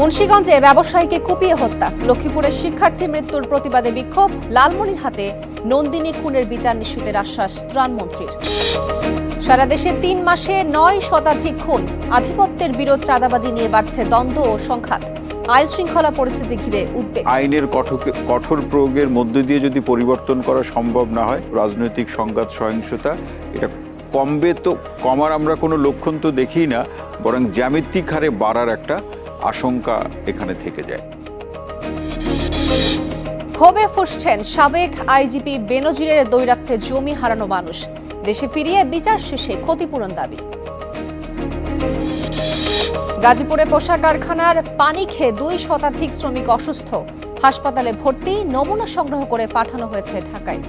মুন্সিগঞ্জে ব্যবসায়ীকে কুপিয়ে হত্যা, লক্ষ্মীপুরের শিক্ষার্থী মৃত্যুর প্রতিবাদে বিক্ষোভ, লালমনিরহাটে নন্দিনী খুনের বিচার নিশ্চিতের আশ্বাস ত্রাণমন্ত্রীর। সারা দেশে ৩ মাসে ৯ শতাধিক খুন, আধিপত্যের বিরোধ চাঁদাবাজি নিয়ে বাড়ছে দ্বন্দ্ব ও সংঘাত, আইন শৃঙ্খলা পরিস্থিতি ঘিরে উদ্বেগ। আইনের কঠোর প্রয়োগের মধ্য দিয়ে যদি পরিবর্তন করা সম্ভব না হয়, রাজনৈতিক সংঘাত সহিংসতা এটা কমবে, তো কমার আমরা কোনো লক্ষণ তো দেখি না, বরং জ্যামিতিক হারে বাড়ার একটা আশঙ্কা এখানে থেকে যায়। ক্ষোভে ফুঁসছেন সাবেক আইজিপি বেনজিরের দৌরাত্ম্যে জমি হারানো মানুষ, দেশে ফিরিয়ে বিচার শেষে ক্ষতিপূরণ দাবি। গাজীপুরে পোশাক কারখানার পানি খেয়ে ২ শতাধিক শ্রমিক অসুস্থ, হাসপাতালে ভর্তি, নমুনা সংগ্রহ করে পাঠানো হয়েছে ঢাকায়।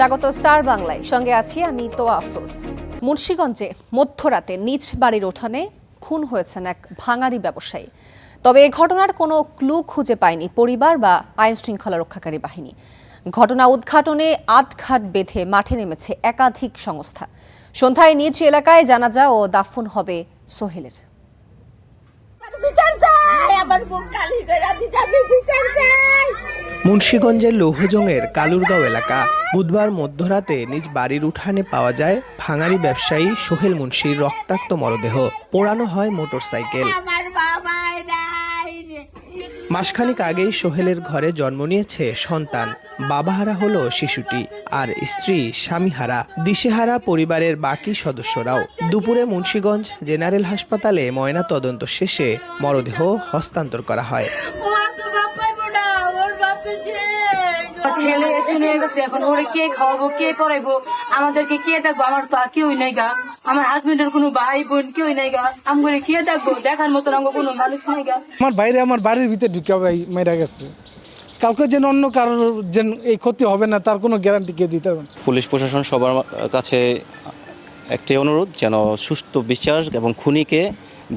স্বাগত স্টার বাংলায়, সঙ্গে আছি আমি তোয়া আফরোজ। মুন্সিগঞ্জে মধ্যরাতে নিজ বাড়ির উঠানে খুন হয়েছেন এক ভাঙাড়ি ব্যবসায়ী। তবে এ ঘটনার কোনো ক্লু খুঁজে পায়নি পরিবার বা আইন শৃঙ্খলা রক্ষাকারী বাহিনী। ঘটনা উদ্ঘাটনে আটঘাট বেঁধে মাঠে নেমেছে একাধিক সংস্থা। সন্ধ্যায় নিজ এলাকায় জানাজা ও দাফন হবে সোহেলের। মুন্সিগঞ্জের লৌহজংয়ের কালুরগাঁও এলাকা। বুধবার মধ্যরাতে নিজ বাড়ির উঠানে পাওয়া যায় ভাঙাড়ি ব্যবসায়ী সোহেল মুন্সির রক্তাক্ত মরদেহ। পোড়ানো হয় মোটরসাইকেল। মাসখানেক আগেই সোহেলের ঘরে জন্ম নিয়েছে সন্তান। বাবাহারা হলো শিশুটি, আর স্ত্রী স্বামীহারা, দিশেহারা পরিবারের বাকি সদস্যরাও। দুপুরে মুন্সিগঞ্জ জেনারেল হাসপাতালে ময়না তদন্ত শেষে মরদেহ হস্তান্তর করা হয়। ছেলে এতিম হয়ে গেছে, এখন ওরে কে খাওয়াবো, কে পড়াইবো, আমাদেরকে কে দেখবো? আমার তো আর কেউই নাই গা, আমার হাজবেন্ডের কোনো ভাই বোন কেউই নাই গা, আমগরে কে দেখবো? দেখার মতন আমার কোনো মানুষ নাই গা। আমার বাইরে আমার বাড়ির ভিতরে ঢুকে মেরা গেছে, কাউকে যেন অন্য কারোর যেন এই ক্ষতি হবে না তার কোনো গ্যারান্টি কেউ দিতে পারবে না। পুলিশ প্রশাসন সবার কাছে একটি অনুরোধ, যেন সুষ্ঠু বিচার এবং খুনিকে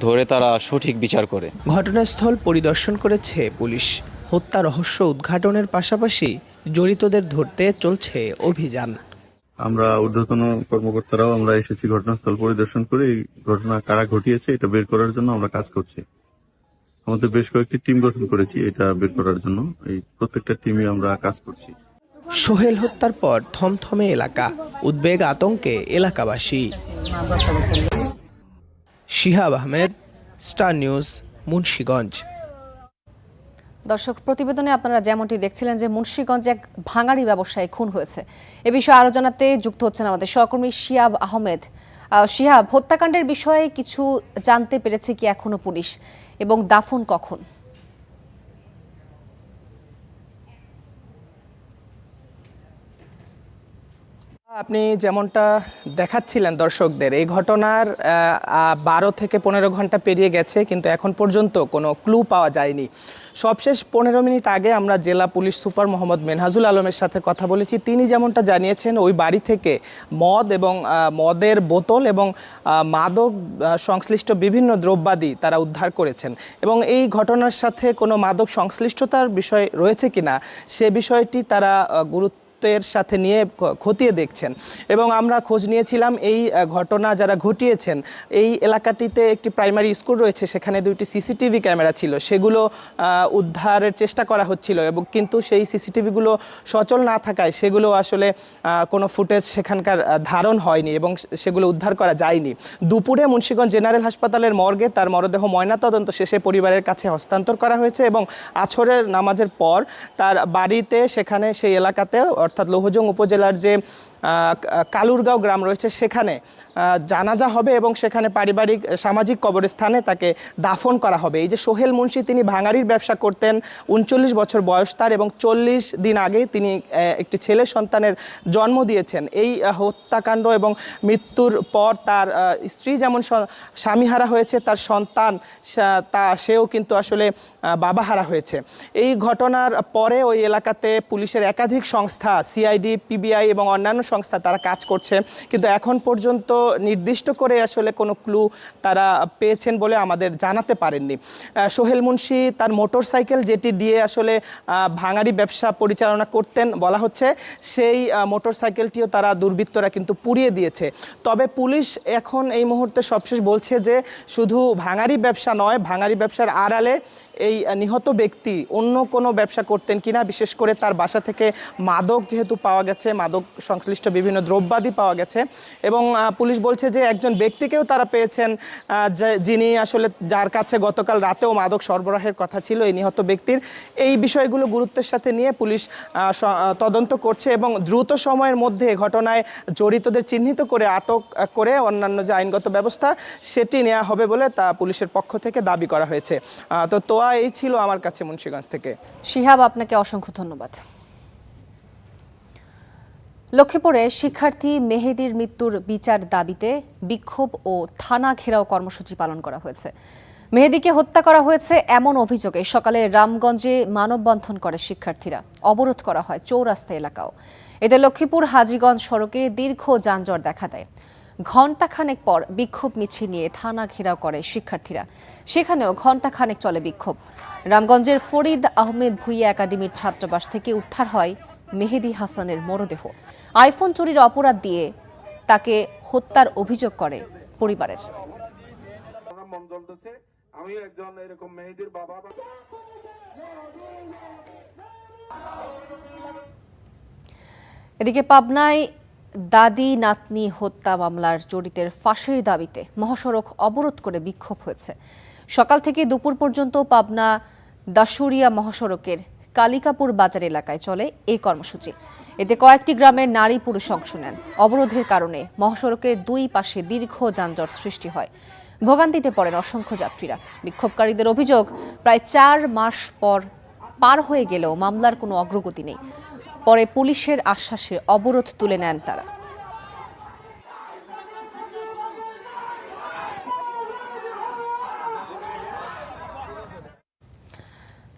ধরে তারা সঠিক বিচার করে। ঘটনাস্থল পরিদর্শন করেছে পুলিশ। হত্যা রহস্য উদ্ঘাটনের পাশাপাশি জড়িতদের ধরতে চলছে অভিযান। আমরা ঊর্ধ্বতন কর্মকর্তারাও আমরা এসেছি ঘটনাস্থল পরিদর্শন করে এই ঘটনা কারা ঘটিয়েছে এটা বের করার জন্য আমরা কাজ করছি। আমাদের বেশ কয়েকটি টিম গঠন করেছি এটা বের করার জন্য, এই প্রত্যেকটা টিমে আমরা কাজ করছি। সোহেল হত্যার পর থমথমে এলাকা, উদ্বেগ আতঙ্কে এলাকাবাসী। Shihab Ahmed, star news, Munshiganj. দর্শক, প্রতিবেদনে আপনারা যেমনটি দেখছিলেন যে মুন্সিগঞ্জে এক ভাঙাড়ি ব্যবসায়ী খুন হয়েছে। এ বিষয়ে আরো জানাতে যুক্ত হচ্ছেন আমাদের সহকর্মী শিহাব আহমেদ। শিহাব, হত্যাকাণ্ডের বিষয়ে কিছু জানতে পেরেছে কি এখনো পুলিশ, এবং দাফন কখন? আপনি যেমনটা দেখাচ্ছিলেন দর্শকদের, এই ঘটনার 12 থেকে 15 ঘন্টা পেরিয়ে গেছে, কিন্তু এখন পর্যন্ত কোনো ক্লু পাওয়া যায়নি। সবশেষ 15 মিনিট আগে আমরা জেলা পুলিশ সুপার মোহাম্মদ মেনহাজুল আলমের সাথে কথা বলেছি। তিনি যেমনটা জানিয়েছেন, ওই বাড়ি থেকে মদ এবং মদের বোতল এবং মাদক সংশ্লিষ্ট বিভিন্ন দ্রব্যাদি তারা উদ্ধার করেছেন, এবং এই ঘটনার সাথে কোনো মাদক সংশ্লিষ্টতার বিষয় রয়েছে কিনা সে বিষয়টি তারা এর সাথে নিয়ে খতিয়ে দেখছেন। এবং আমরা খোঁজ নিয়েছিলাম এই ঘটনা যারা ঘটিয়েছেন, এই এলাকাটিতে একটি প্রাইমারি স্কুল রয়েছে, সেখানে 2টি সিসিটিভি ক্যামেরা ছিল, সেগুলো উদ্ধারের চেষ্টা করা হচ্ছিল, এবং কিন্তু সেই সিসিটিভিগুলো সচল না থাকায় সেগুলো আসলে কোনো ফুটেজ সেখানকার ধারণ হয়নি এবং সেগুলো উদ্ধার করা যায়নি। দুপুরে মুন্সিগঞ্জ জেনারেল হাসপাতালের মর্গে তার মরদেহ ময়নাতদন্ত শেষে পরিবারের কাছে হস্তান্তর করা হয়েছে, এবং আছরের নামাজের পর তার বাড়িতে, সেখানে সেই এলাকাতে অর্থাৎ লৌহজং উপজেলার যে কালুরগাঁও গ্রাম রয়েছে সেখানে জানাজা হবে, এবং সেখানে পারিবারিক সামাজিক কবরস্থানে তাকে দাফন করা হবে। এই যে সোহেল মুন্সি, তিনি ভাঙাড়ির ব্যবসা করতেন, 39 বছর বয়স তার, এবং 40 দিন আগে তিনি একটি ছেলে সন্তানের জন্ম দিয়েছেন। এই হত্যাকাণ্ড এবং মৃত্যুর পর তার স্ত্রী যেমন স্বামীহারা হয়েছে, তার সন্তান সেও কিন্তু আসলে বাবাহারা হয়েছে। এই ঘটনার পরে ওই এলাকাতে পুলিশের একাধিক সংস্থা, সিআইডি, পিবিআই এবং অন্যান্য সংস্থা তারা কাজ করছে, কিন্তু এখন পর্যন্ত নির্দিষ্ট করে আসলে কোনো ক্লু তারা পেয়েছেন বলে আমাদের জানাতে পারেননি। সোহেল মুন্সি তার মোটরসাইকেল যেটি দিয়ে আসলে ভাঙাড়ি ব্যবসা পরিচালনা করতেন বলা হচ্ছে, সেই মোটরসাইকেলটিও তারা দুর্বৃত্তরা কিন্তু পুড়িয়ে দিয়েছে। তবে পুলিশ এখন এই মুহূর্তে সবশেষ বলছে যে শুধু ভাঙাড়ি ব্যবসা নয়, ভাঙাড়ি ব্যবসার আড়ালে এই নিহত ব্যক্তি অন্য কোনো ব্যবসা করতেন কিনা, বিশেষ করে তার বাসা থেকে মাদক যেহেতু পাওয়া গেছে, মাদক সংশ্লিষ্ট বিভিন্ন দ্রব্যাদি পাওয়া গেছে, এবং পুলিশ বলছে যে একজন ব্যক্তিকেও তারা পেয়েছেন যিনি আসলে যার কাছে গতকাল রাতেও মাদক সরবরাহের কথা ছিল এই নিহত ব্যক্তির। এই বিষয়গুলো গুরুত্বের সাথে নিয়ে পুলিশ তদন্ত করছে এবং দ্রুত সময়ের মধ্যে ঘটনায় জড়িতদের চিহ্নিত করে আটক করে অন্যান্য যে আইনগত ব্যবস্থা সেটি নেওয়া হবে বলে তা পুলিশের পক্ষ থেকে দাবি করা হয়েছে। তো এই ছিল আমার কাছে মুন্সিগঞ্জ থেকে। শিহাব, আপনাকে অসংখ্য ধন্যবাদ। লক্ষ্মীপুরে শিক্ষার্থী মেহেদীর মৃত্যুর বিচার দাবিতে বিক্ষোভ ও থানা ঘেরাও কর্মসূচি পালন করা হয়েছে। মেহেদীকে হত্যা করা হয়েছে এমন অভিযোগে সকালে রামগঞ্জে মানববন্ধন করে শিক্ষার্থীরা। অবরোধ করা হয় চৌরাস্তা এলাকাও। এতে লক্ষ্মীপুর হাজীগঞ্জ সড়কে দীর্ঘ যানজট দেখা দেয়। ঘণ্টাখানেক পর বিক্ষোভ মিছিল নিয়ে থানা ঘেরাও করে শিক্ষার্থীরা। সেখানেও ঘণ্টাখানেক চলে বিক্ষোভ। রামগঞ্জের ফরিদ আহমেদ ভুইয়া একাডেমির ছাত্রাবাস থেকে উদ্ধার হয় মেহেদী হাসানের মরদেহ। আইফোন চুরির অপরাধ দিয়ে তাকে হত্যার অভিযোগ করে পরিবারের। এদিকে পাবনায় দাদি নাতনি হত্যা মামলার জড়িতের ফাঁসির দাবিতে মহাসড়ক অবরোধ করে বিক্ষোভ হয়েছে। সকাল থেকে দুপুর পর্যন্ত পাবনা দাসুরিয়া মহাসড়কের কালিকাপুর বাজার এলাকায় চলে এই কর্মসূচি। এতে কয়েকটি গ্রামের নারী পুরুষ অংশ নেন। অবরোধের কারণে মহাসড়কের দুই পাশে দীর্ঘ যানজট সৃষ্টি হয়। ভোগান্তিতে পড়েন অসংখ্য যাত্রীরা। বিক্ষোভকারীদের অভিযোগ, প্রায় 4 মাস পার হয়ে গেলেও মামলার কোনো অগ্রগতি নেই। পরে পুলিশের আশ্বাসে অবরোধ তুলে নেন তারা।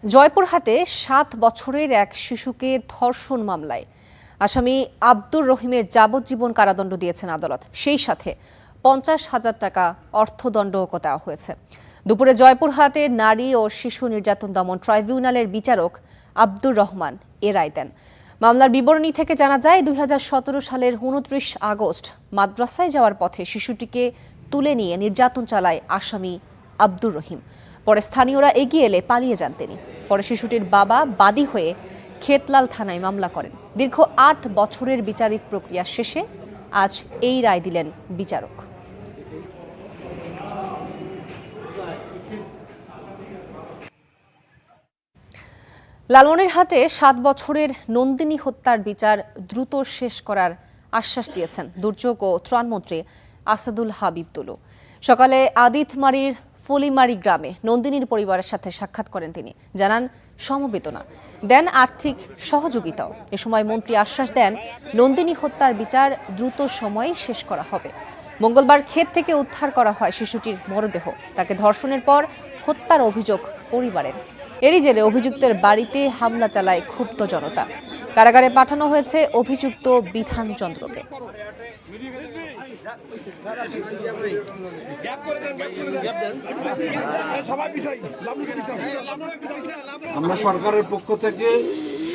জয়পুরহাটে 7 বছরের এক শিশুকে ধর্ষণ মামলায় আসামি আব্দুর রহিমের যাবজ্জীবন কারাদণ্ড দিয়েছেন আদালত। সেই সাথে 50,000 টাকা অর্থদণ্ডও দেওয়া হয়েছে। দুপুরে জয়পুরহাটে নারী ও শিশু নির্যাতন দমন ট্রাইব্যুনালের বিচারক আব্দুর রহমান এ রায় দেন। মামলার বিবরণী থেকে জানা যায়, 2017 সালের 29 আগস্ট মাদ্রাসায় যাওয়ার পথে শিশুটিকে তুলে নিয়ে নির্যাতন চালায় আসামি আব্দুর রহিম। পরে স্থানীয়রা এগিয়ে এলে পালিয়ে যান তিনি। পরে শিশুটির বাবা বাদী হয়ে খেতলাল থানায় মামলা করেন। দীর্ঘ 8 বছরের বিচারিক প্রক্রিয়া শেষে আজ এই রায় দিলেন বিচারক। লালমনিরহাটে 7 বছরের নন্দিনী হত্যার বিচার দ্রুত শেষ করার আশ্বাস দিয়েছেন দুর্যোগ ও ত্রাণমন্ত্রী আসাদুল হাবিব তুলু। সকালে আদিতমারির ফলিমারি গ্রামে নন্দিনীর পরিবারের সাথে সাক্ষাৎ করেন তিনি। জানান সমবেদনা, দেন আর্থিক সহযোগিতাও। এ সময় মন্ত্রী আশ্বাস দেন, নন্দিনী হত্যার বিচার দ্রুত সময়ে শেষ করা হবে। মঙ্গলবার ক্ষেত থেকে উদ্ধার করা হয় শিশুটির মরদেহ। তাকে ধর্ষণের পর হত্যার অভিযোগ পরিবারের। এরই জেরে অভিযুক্তের বাড়িতে হামলা চালায় ক্ষুব্ধ জনতা। কারাগারে পাঠানো হয়েছে অভিযুক্ত বিধানচন্দ্রকে। আমরা সরকারের পক্ষ থেকে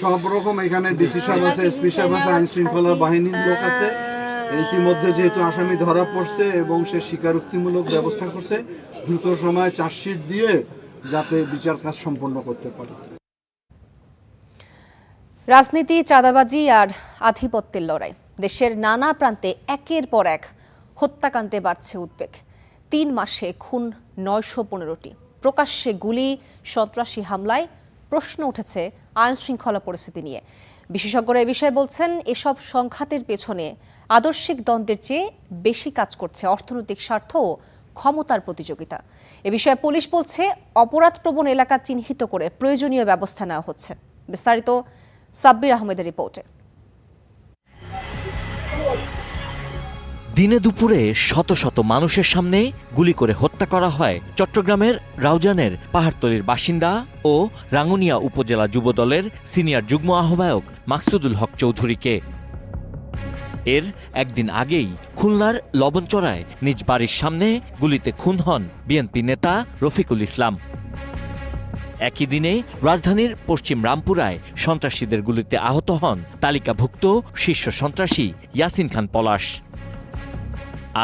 সব রকম এখানে ডিসি সাহেব আছে, এসপি সাহেব আছে, আইন শৃঙ্খলা বাহিনীর লোক আছে। ইতিমধ্যে যেহেতু আসামি ধরা পড়ছে এবং সে স্বীকারোক্তিমূলক ব্যবস্থা করছে, দ্রুত সময় চার্জশিট দিয়ে যাতে বিচার কাজ সম্পন্ন করতে পারে। রাজনীতি, চাঁদাবাজি আর আধিপত্যের লড়াই। দেশের নানা প্রান্তে একের পর এক হত্যাকাণ্ডে বাড়ছে উদ্বেগ। 3 মাসে খুন 915টি। প্রকাশ্যে গুলি, সন্ত্রাসী হামলায় প্রশ্ন উঠেছে আইন শৃঙ্খলা পরিস্থিতি নিয়ে। বিশেষজ্ঞরা এ বিষয়ে বলছেন, এসব সংঘাতের পেছনে আদর্শিক দ্বন্দ্বের চেয়ে বেশি কাজ করছে অর্থনৈতিক স্বার্থ ও ক্ষমতার প্রতিযোগিতা। এ বিষয়ে পুলিশ বলছে, অপরাধপ্রবণ এলাকা চিহ্নিত করে প্রয়োজনীয় ব্যবস্থা নেওয়া হচ্ছে। বিস্তারিত সাব্বির আহমেদের রিপোর্টে। দিনে দুপুরে শত শত মানুষের সামনে গুলি করে হত্যা করা হয় চট্টগ্রামের রাউজানের পাহাড়তলীর বাসিন্দা ও রাঙ্গুনিয়া উপজেলা যুবদলের সিনিয়র যুগ্ম আহ্বায়ক মাকসুদুল হক চৌধুরীকে। এর একদিন আগেই খুলনার লবণচড়ায় নিজ বাড়ির সামনে গুলিতে খুন হন বিএনপি নেতা রফিকুল ইসলাম। একই দিনে রাজধানীর পশ্চিম রামপুরায় সন্ত্রাসীদের গুলিতে আহত হন তালিকাভুক্ত শীর্ষ সন্ত্রাসী ইয়াসিন খান পলাশ।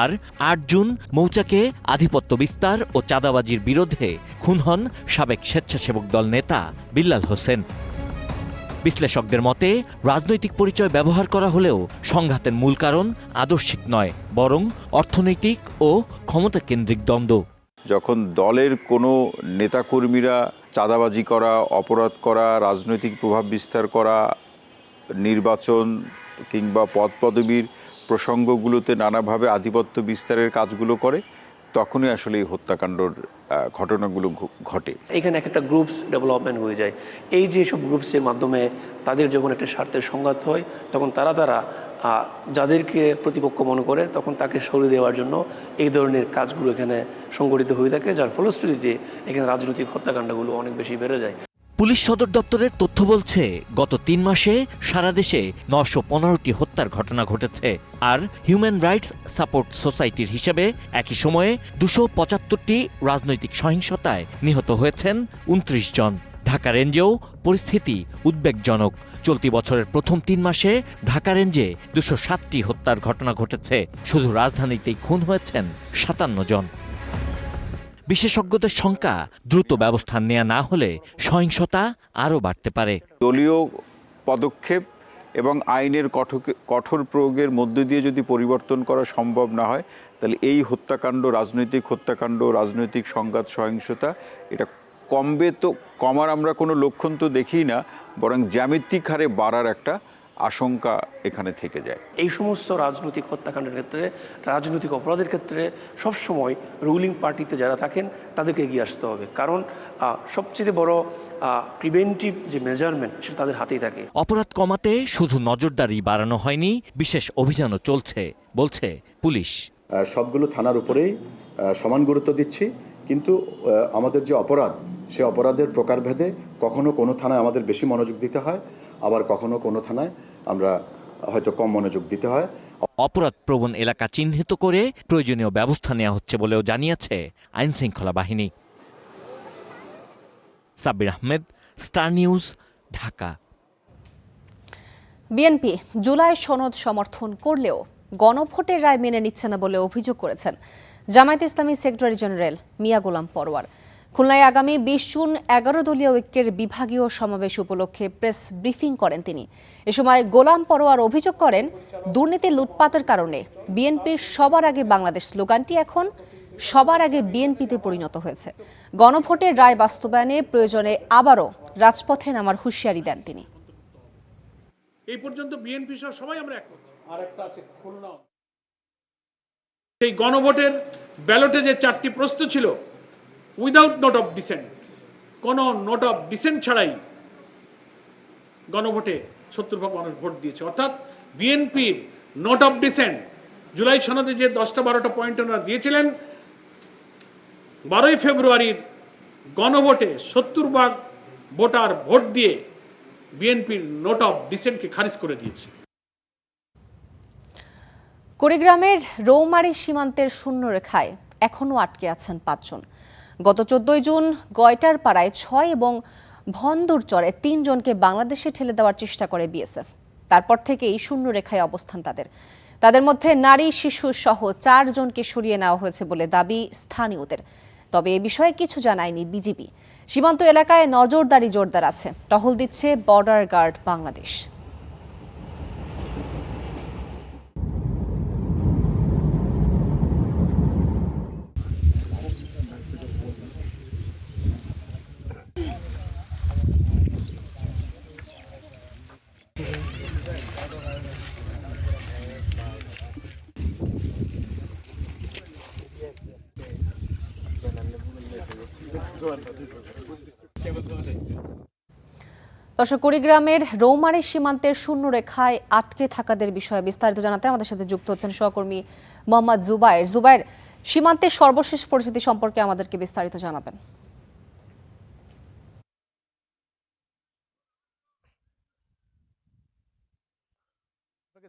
আর ৮ জুন মৌচাকে আধিপত্য বিস্তার ও চাঁদাবাজির বিরুদ্ধে খুন হন সাবেক স্বেচ্ছাসেবক দল নেতা বিল্লাল হোসেন। বিশ্লেষকদের মতে রাজনৈতিক পরিচয় ব্যবহার করা হলেও সংঘাতের মূল কারণ আদর্শিক নয়, বরং অর্থনৈতিক ও ক্ষমতাকেন্দ্রিক দ্বন্দ্ব। যখন দলের কোনো নেতাকর্মীরা চাঁদাবাজি করা, অপরাধ করা, রাজনৈতিক প্রভাব বিস্তার করা, নির্বাচন কিংবা পদপদবীর প্রসঙ্গগুলোতে নানাভাবে আধিপত্য বিস্তারের কাজগুলো করে, তখনই আসলে এই হত্যাকাণ্ডর ঘটনাগুলো ঘটে। এখানে একটা গ্রুপস ডেভেলপমেন্ট হয়ে যায়। এই যে সব গ্রুপসের মাধ্যমে তাদের যখন একটা স্বার্থের সংঘাত হয়, তখন তারা যাদেরকে প্রতিপক্ষ মনে করে তখন তাকে সরিয়ে দেওয়ার জন্য এই ধরনের কাজগুলো এখানে সংগঠিত হয়ে থাকে, যার ফলশ্রুতিতে এখানে রাজনৈতিক হত্যাকাণ্ডগুলো অনেক বেশি বেড়ে যায়। পুলিশ সদর দপ্তরের তথ্য বলছে গত ৩ মাসে সারা দেশে ৯১৫টি হত্যার ঘটনা ঘটেছে। আর হিউম্যান রাইটস সাপোর্ট সোসাইটির হিসেবে একই সময়ে ২৭৫টি রাজনৈতিক সহিংসতায় নিহত হয়েছেন ২৯ জন। ঢাকা রেঞ্জেও পরিস্থিতি উদ্বেগজনক। চলতি বছরের প্রথম ৩ মাসে ঢাকা রেঞ্জে ২০৭টি হত্যার ঘটনা ঘটেছে। শুধু রাজধানীতেই খুন হয়েছেন ৫৭ জন। বিশেষজ্ঞদের শঙ্কা, দ্রুত ব্যবস্থা নেওয়া না হলে সহিংসতা আরও বাড়তে পারে। দলীয় পদক্ষেপ এবং আইনের কঠোর প্রয়োগের মধ্য দিয়ে যদি পরিবর্তন করা সম্ভব না হয়, তাহলে এই হত্যাকাণ্ড, রাজনৈতিক হত্যাকাণ্ড, রাজনৈতিক সংঘাত, সহিংসতা এটা কমার আমরা কোনো লক্ষণ তো দেখি না, বরং জ্যামিতিক হারে বাড়ার একটা আশঙ্কা এখানে থেকে যায়। এই সমস্ত রাজনৈতিক হত্যাকাণ্ডের ক্ষেত্রে, রাজনৈতিক অপরাধের ক্ষেত্রে সবসময় রুলিং পার্টিতে যারা থাকেন তাদেরকে এগিয়ে আসতে হবে, কারণ সবচেয়ে বড় প্রিভেন্টিভ যে মেজারমেন্ট সেটা তাদের হাতেই থাকে। অপরাধ কমাতে শুধু নজরদারি বাড়ানো হয়নি, বিশেষ অভিযানও চলছে বলছে পুলিশ। সবগুলো থানার উপরেই সমান গুরুত্ব দিচ্ছি, কিন্তু আমাদের যে অপরাধ, সে অপরাধের প্রকারভেদে কখনো কোনো থানায় আমাদের বেশি মনোযোগ দিতে হয়, আবার কখনো কোনো থানায় আমরা হয়তো কম মনোযোগ দিতে হয়। অপরাধপ্রবণ এলাকা চিহ্নিত করে প্রয়োজনীয় ব্যবস্থা নেওয়া হচ্ছে বলেও জানিয়েছে আইনশৃঙ্খলা বাহিনী। Sabbir Ahmed, star news, Dhaka. BNP July সনদ সমর্থন করলেও গণভোটের রায় মেনে নিচ্ছে না বলে অভিযোগ করেছেন জামায়াত ইসলামী সেক্রেটারি জেনারেল মিয়া গোলাম পরোয়ার। খুলনায় আগামী ২০ জুন ১১ দলীয় ঐক্যের বিভাগীয় সমাবেশ উপলক্ষে প্রেস ব্রিফিং করেন তিনি। এ সময় গোলাম পরোয়ার অভিযোগ করেন, দুর্নীতি লুটপাটের কারণে বিএনপির সবার আগে বাংলাদেশ স্লোগানটি এখন সবার আগে বিএনপিতে পরিণত হয়েছে। গণভোটের রায় বাস্তবায়নে প্রয়োজনে আবারও রাজপথে নামার হুঁশিয়ারি দেন তিনি। এই পর্যন্ত বিএনপি সহ সবাই আমরা একমত। আরেকটা আছে খুলনা, সেই গণভোটের ব্যালটে যে 4টি প্রশ্ন ছিল, উইদাউট নোট অফ ডিসেন্ট, কোন নোট অফ ডিসেন্ট ছাড়াই গণভোটে 70% মানুষ ভোট দিয়েছে। অর্থাৎ বিএনপির নোট অফ ডিসেন্ট, জুলাই সনদে যে 10-12টা পয়েন্ট ওনারা দিয়েছিলেন, 12ই ফেব্রুয়ারির গণভোটে 70% ভোটার ভোট দিয়ে বিএনপির নোট অফ ডিসেন্টকে খারিজ করে দিয়েছে। কুড়িগ্রামের রৌমারী সীমান্তের শূন্যরেখায় এখনও আটকে আছেন 5 জন। গত 14 জুন গয়টার পাড়ায় 6 এবং ভন্দুরচরে 3 জনকে বাংলাদেশে ঠেলে দেওয়ার চেষ্টা করে বিএসএফ। তারপর থেকেই শূন্যরেখায় অবস্থান তাদের মধ্যে নারী, শিশু সহ 4 জনকে সরিয়ে নেওয়া হয়েছে বলে দাবি স্থানীয়দের। তবে এ বিষয়ে কিছু জানায়নি বিজিবি। সীমান্ত এলাকায় নজরদারি জোরদার আছে, টহল দিচ্ছে বর্ডার গার্ড বাংলাদেশ। দর্শক, কুড়িগ্রামের রৌমারী সীমান্তের শূন্যরেখায় আটকে থাকাদের বিষয়ে বিস্তারিত জানাতে আমাদের সাথে যুক্ত হচ্ছেন সহকর্মী মোহাম্মদ জুবায়ের। জুবায়ের, সীমান্তের সর্বশেষ পরিস্থিতি সম্পর্কে আমাদেরকে বিস্তারিত জানাবেন।